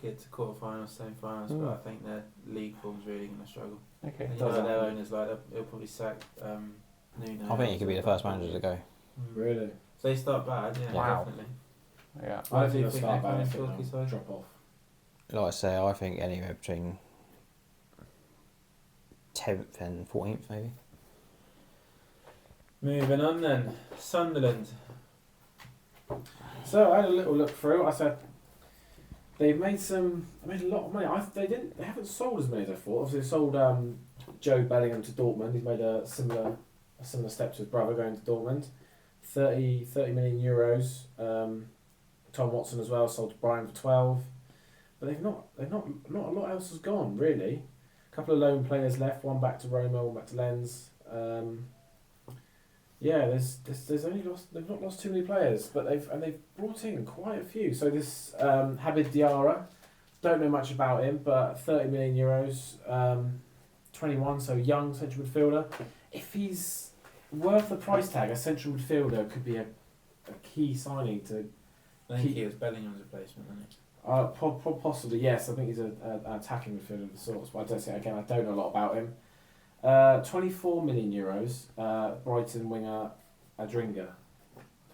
get to quarterfinals, semi-finals, but Mm. I think their league form's really going to struggle. Okay. And you know their owners like that, he'll probably sack Nuno. I think he could be the first manager to go. Really? If they start bad, yeah, Wow. definitely. Yeah. I don't do you think they'll think start they're bad. I going think Torquay they'll side? drop off. Like I say, I think anywhere between 10th and 14th, maybe. Moving on then, Sunderland. So I had a little look through. I said they've made a lot of money. They haven't sold as many as I thought. Obviously, they sold Joe Bellingham to Dortmund. He's made a similar step to his brother going to Dortmund. 30 million euros. Tom Watson as well sold to Brighton for 12. But they've not a lot else has gone really. A couple of loan players left. One back to Roma, one back to Lens. Yeah, there's only they've not lost too many players, but they've brought in quite a few. So this Habib Diarra, don't know much about him, but 30 million euros, 21, so young central midfielder. If he's worth the price tag, a central midfielder could be a key signing to. I think he was Bellingham's replacement, wasn't he? Possibly yes. I think he's an attacking midfielder of the sorts, but I don't know a lot about him. €24 million. Brighton winger Adringa. Don't know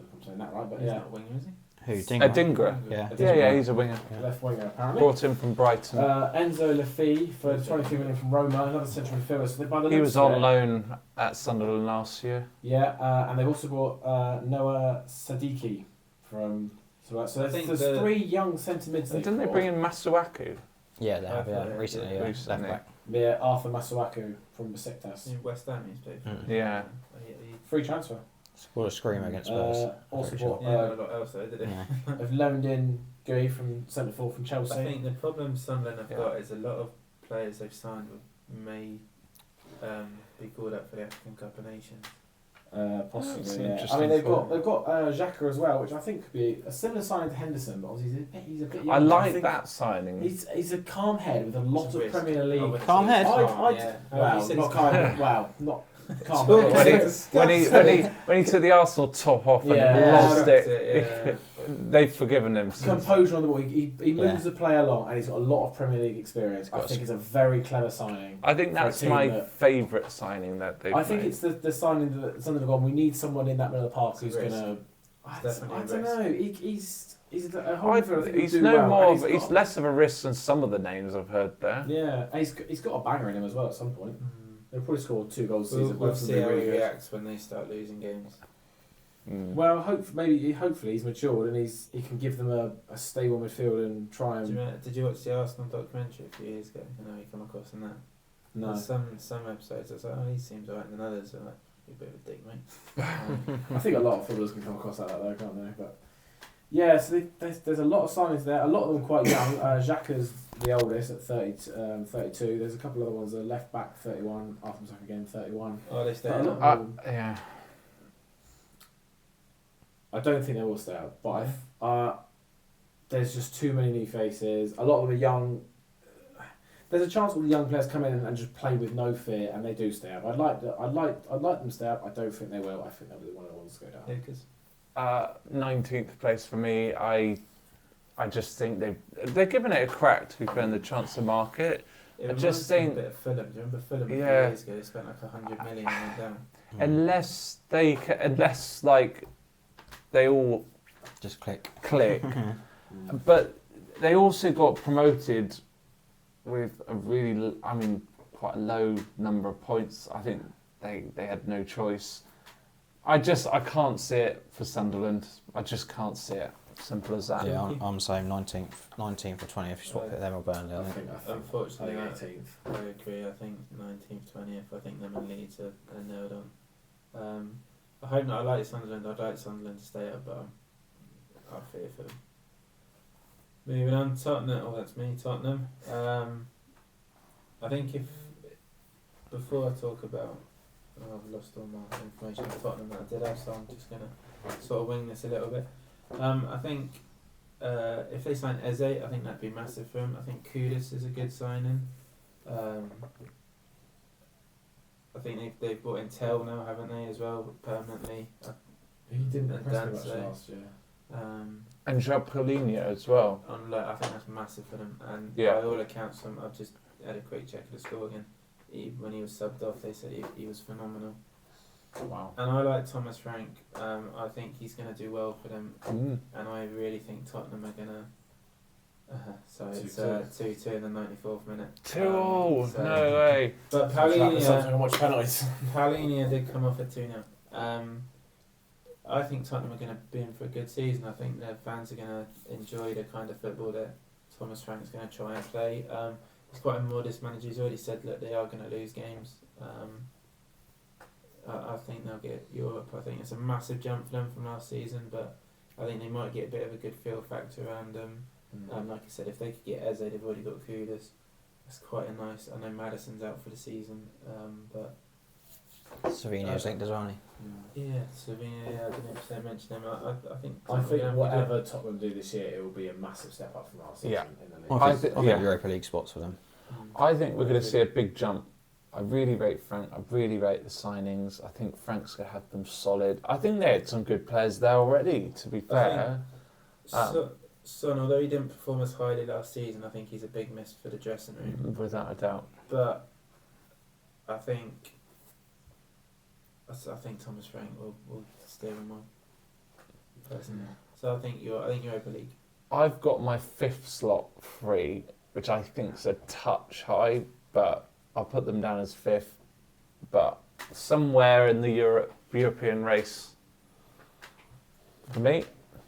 if I'm saying that right, but He's yeah. not a winger, is he? Who? Adingra. Yeah. Yeah, he's a winger. Left winger apparently. Brought him from Brighton. Enzo Laffi for 23 million from Roma, another central midfielder. So by the He looks was of on it- loan at Sunderland last year. Yeah, and they've also brought Noah Sadiki from. So I there's, think there's the- 3 young centre mids. And didn't they brought. bring in Masuaku? Yeah, they have. Yeah, Yeah, recently. yeah. Yeah, Recently. left back. Yeah, Arthur Masuaku from Besiktas. In West Ham, he's played for. Mm. Yeah. Free transfer. Scored a screamer against Spurs. Also Pretty brought, Yeah, not a lot else though, did he? Yeah. have loaned in Gui from centre forward from Chelsea. I think the problem Sunderland have Yeah. got is a lot of players they've signed may be called up for the African Cup of Nations. That's Possibly, an yeah. I interesting mean, they've thought. got Xhaka as well, which I think could be a similar signing to Henderson, but obviously he's a bit young. I like think that signing. He's a calm head with a lot It's a of risk. Premier League. Oh, Calm head? Yeah. Wow, You said not it's calm. Wow, not calm. Talk head. about when he took the Arsenal top off and Yeah. lost it, Yeah. they've forgiven him. since. Composure on the ball. He moves Yeah. the play along, and he's got a lot of Premier League experience. I Got think it's a very clever signing. I think for a that's team my that- favourite signing that they've I think made. it's the signing that Sunderland have gone. We need someone in that middle of the park It's a who's risk. going to. It's I definitely a don't risk. know. He's a whole I midfielder. I think he's he'll do no well, more. and He's got- less of a risk than some of the names I've heard there. Yeah, and he's got a banger in him as well. At some point, they'll probably score 2 goals a We'll, season. we'll both of see them how really he good. reacts when they start losing games. Mm. Well, hopefully he's matured and he can give them a stable midfield and try and. Did you watch the Arsenal documentary a few years ago? I know you come across in that. No, There's some episodes I was like, oh, he seems alright, and then others are like, you're a bit of a dick, mate. I think a lot of footballers can come across like that though, can't they? But yeah, so there's a lot of signings there. A lot of them quite young. Xhaka's the oldest at 32. There's a couple other ones. The left back 31. Arthur Masuaku again 31. Oh, they stay But a up. lot of them- Yeah. I don't think they will stay out, but there's just too many new faces. A lot of them are young. There's a chance all the young players come in and just play with no fear, and they do stay out. I'd like them to stay out. I don't think they will. I think they'll be one of the ones to go down. Lucas. 19th place for me. I just think they're giving it a crack, to be fair, in the transfer market. It I reminds just me a think- bit of Fulham. Do you remember Fulham a few Yeah. years ago? They spent like 100 million and went down. Unless like they all Just click. click, but they also got promoted with a really, quite a low number of points. I think they had no choice. I can't see it for Sunderland. I just can't see it. Simple as that. Yeah, I'm saying 19th or 20th. If you swap it, them or Burnley. I I think. think Unfortunately, 18th. I agree. I think 19th, 20th. I think them and Leeds are nailed on. I hope not. I like Sunderland. I'd like Sunderland to stay up, but I fear for them. Moving on, Tottenham. Oh, that's me, Tottenham. I think before I talk about, I've lost all my information on Tottenham that I did have, so I'm just gonna sort of wing this a little bit. I think if they sign Eze, I think that'd be massive for him. I think Kudus is a good signing. I think they've brought in Tell now, haven't they, as well, permanently. He didn't And impress me much Danzig. last year. And João Paulinho as well. I think that's massive for them. And Yeah. by all accounts, I've just had a quick check of the score again. When he was subbed off, they said he was phenomenal. Wow. And I like Thomas Frank. I think he's going to do well for them. Mm. And I really think Tottenham are going to... so it's 2-2. 2-2 in the 94th minute. 2-2. So- No way. But Something Paulinho... I watch penalties. Paulinho did come off at 2-0. I think Tottenham are going to be in for a good season. I think their fans are going to enjoy the kind of football that Thomas Frank's going to try and play. He's quite a modest manager. He's already said that they are going to lose games. I think they'll get Europe. I think it's a massive jump for them from last season, but I think they might get a bit of a good feel factor around them. Like I said, if they could get Eze, they've already got Kudus. That's quite a nice... I know Maddison's out for the season, but... Savinho's linked as well, isn't Yeah, Slovenia, I didn't know if mention him. I think... I think whatever Tottenham do this year, it will be a massive step up from last season Yeah. in the league. he? I think- I yeah. think Europa League spots for them. I think we're going to see a big jump. I really rate Frank. I really rate the signings. I think Frank's going to have them solid. I think they had some good players there already, to be fair. Son, although he didn't perform as highly last season, I think he's a big miss for the dressing room. Without a doubt. But I think Thomas Frank will steer him on. Personally. So I think Europa League. I've got my 5th slot free, which I think's a touch high, but I'll put them down as 5th. But somewhere in the European race, for me.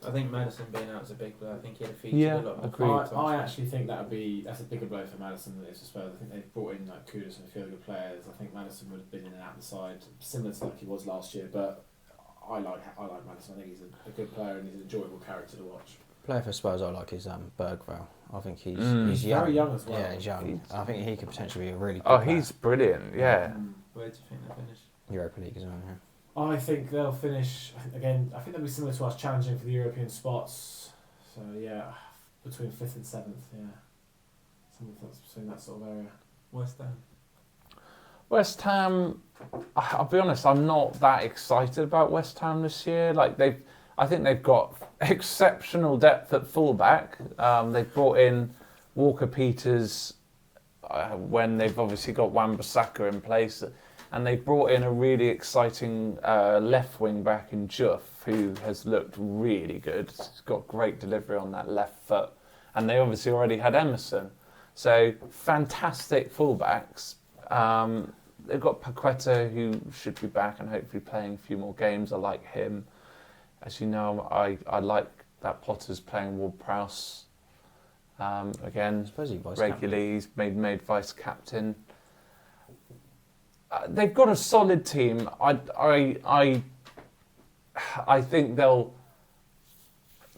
I think Madison being out is a big blow. I think he had a feature Yeah, a lot more. agreed. I actually think that's a bigger blow for Madison than it is for Spurs. I think they've brought in like Kudus and a few other good players. I think Madison would have been in and out of the side, similar to like he was last year. But I like Madison. I think he's a good player and he's an enjoyable character to watch. Player for Spurs I like is Bergvall. I think he's He's young. very young as well. Yeah, he's young. I think he could potentially be a really good Oh, player. he's brilliant, yeah. Where do you think they finish? Europa League as well, yeah. I think they'll finish again. I think they'll be similar to us, challenging for the European spots. So yeah, between 5th and 7th. Yeah, something that's between that sort of area. West Ham. West Ham, I'll be honest, I'm not that excited about West Ham this year. Like I think they've got exceptional depth at fullback. They've brought in Walker Peters when they've obviously got Wan-Bissaka in place, and they brought in a really exciting left wing back in Juff, who has looked really good. He's got great delivery on that left foot, and they obviously already had Emerson, so fantastic fullbacks. They've got Paqueta, who should be back and hopefully playing a few more games. I like him. As you know, I like that Potter's playing Ward-Prowse again I suppose he was regularly. He's made vice captain. They've got a solid team. I think they'll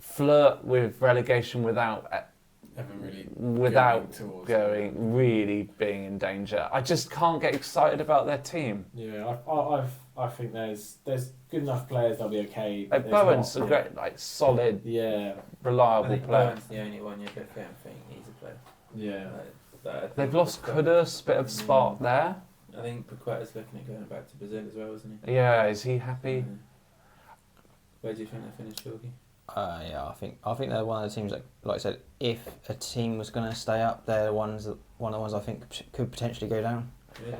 flirt with relegation without going really being in danger. I just can't get excited about their team. Yeah, I think there's good enough players they'll be okay. but Like there's Bowen's not- a great, like solid, Yeah, I reliable think player. Bowen's the only one you're going to think he's a player. yeah. I think They've lost Paqueta- Kudus, bit of spark there. I think Paqueta's looking at going back to Brazil as well, isn't he? Yeah, is he happy? Where do you think they finished, Jorgie? Yeah, I think they're one of the teams that, like I said, if a team was going to stay up, they're one of the ones I think could potentially go down. Really?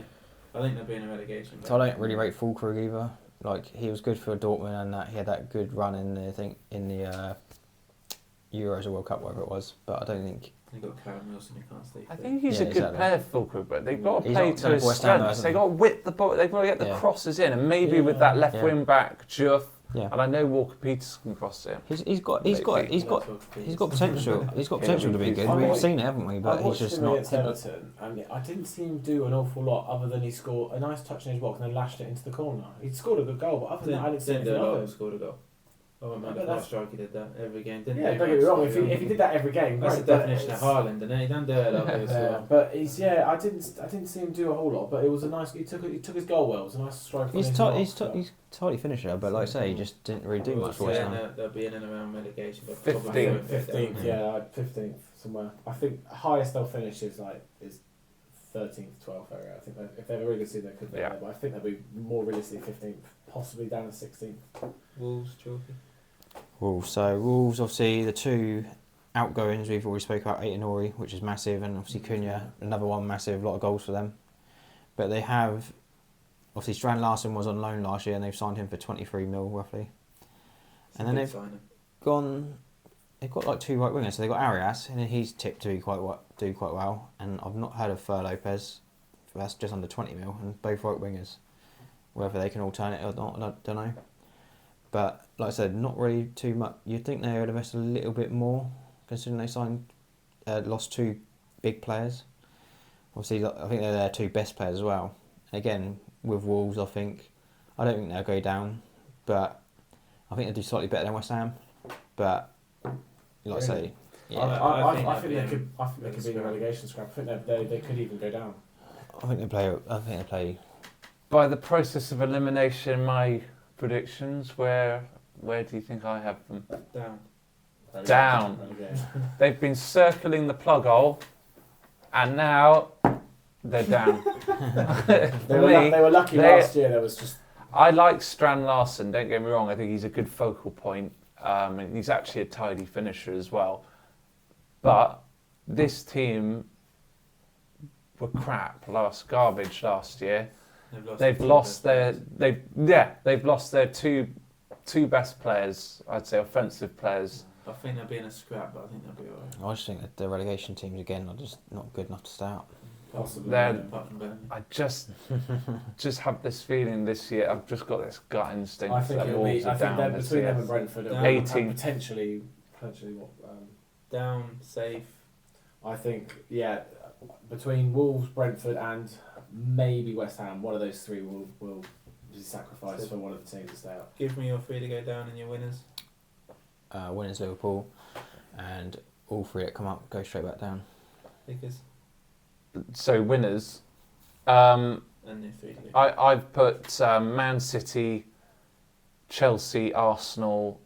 I think they'll be in a relegation. So I don't really rate Fulkrug either. Like he was good for Dortmund and that he had that good run in the Euros or World Cup, whatever it was. But I don't think They've got Callum Wilson who can't stay fit. I think he's Yeah, a good exactly. player, Fulkrug, but they've got to He's play not to done his for West Ham, though, strengths. hasn't They've he? got to whip the ball. They've got to get the Yeah. crosses in, and maybe with that left Yeah. wing back, Juff, yeah. and I know Walker Peters can cross it. He's got potential. He's got potential to be good. I mean, We've seen it, haven't we? I But he's watched just him not. against Everton, and I didn't see him do an awful lot other than he scored a nice touch in his box and then lashed it into the corner. He scored a good goal, but other than that, I didn't see anything of him. Scored a goal. Oh, man, But the that's- last striker did that every game, didn't Yeah, he? don't get me wrong. If he did that every game, That's great, the but definition of it's- Haaland, isn't it? He done do it a lot as Yeah, well. but I didn't see him do a whole lot, but it was a nice. He took his goal well. It was a nice strike. He's from his he's box, he's tidy finisher, but like I say, he just didn't really do much for West Ham. They'll be in and around relegation. But 15th. probably won't but get there. 15th, yeah, 15th somewhere. I think highest they'll finish is 13th, 12th area. I think if they have a really good season, they could be Yeah. there. But I think they'll be more realistically 15th, possibly down to 16th. Wolves, Jorgie. Wolves. So Wolves, obviously the two outgoings we've already spoke about, Aït-Nouri, which is massive, and obviously Cunha, another one massive, a lot of goals for them. But they have, obviously Strand Larsen was on loan last year, and they've signed him for 23 mil roughly. And then they've they've got like two right wingers. So they've got Arias, and he's tipped to do quite well. And I've not heard of Fer Lopez, that's just under 20 mil, and both right wingers. Whether they can alternate or not, I don't know. But like I said, not really too much. You'd think they would invest a little bit more, considering they lost two big players. Obviously, I think they're their two best players as well. Again, with Wolves, I don't think they'll go down, but I think they'll do slightly better than West Ham. But like I say, yeah, I think they could be in the relegation scrap. I think they could even go down. I think they play. By the process of elimination, my predictions, where do you think I have them? Down. Relegation. They've been circling the plug hole, and now they're down. They For were, me, they were lucky they- last year. There was just I like Strand Larsen, don't get me wrong, I think he's a good focal point, and he's actually a tidy finisher as well. But this team were crap, garbage last year. They've lost They've lost their two best players, I'd say offensive players. I think they'll be in a scrap, but I think they'll be alright. I just think that the relegation teams again are just not good enough to stay out. Possibly. They're- yeah. Apart from Burnley. I just have this feeling this year. I've just got this gut instinct I think that it'll be. Wolves I are think down they're this between year. them and Brentford. It'll Down. be 18. potentially what. Down, safe. I think between Wolves, Brentford, and maybe West Ham, one of those three will be sacrificed for one of the teams to stay out. Give me your 3 to go down and your winners. Winners Liverpool, and all three that come up go straight back down. Because So winners. and your 3 to go. I've put Man City, Chelsea, Arsenal,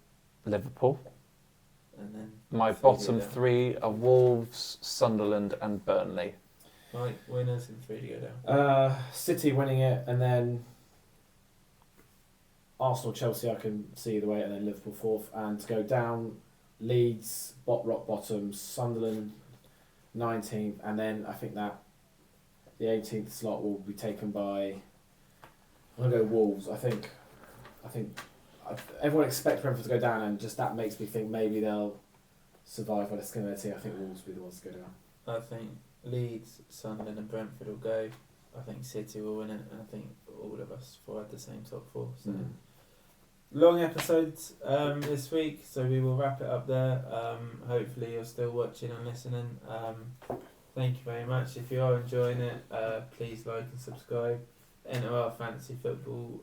Liverpool. And then My 3 to go bottom down. 3 are Wolves, Sunderland, and Burnley. Right, winners and 3 to go down. City winning it, and then Arsenal, Chelsea. I can see the way, and then Liverpool fourth, and to go down, Leeds, rock bottom, Sunderland, 19th, and then I think that the 18th slot will be taken by. I'm gonna go Wolves. I think everyone expects Brentford to go down, and just that makes me think maybe they'll survive by the skin of their teeth. I think Wolves will be the ones to go down. I think Leeds, Sunderland, and Brentford will go. I think City will win it, and I think all of us four had the same top 4. So long episodes this week, so we will wrap it up there. Hopefully you're still watching and listening. Thank you very much. If you are enjoying it, please like and subscribe. Enter our fantasy football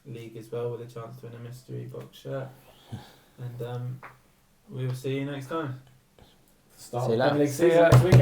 league as well with a chance to win a mystery box shirt. And we will see you next time. Start See you of the later. Premier League See season ya. next week.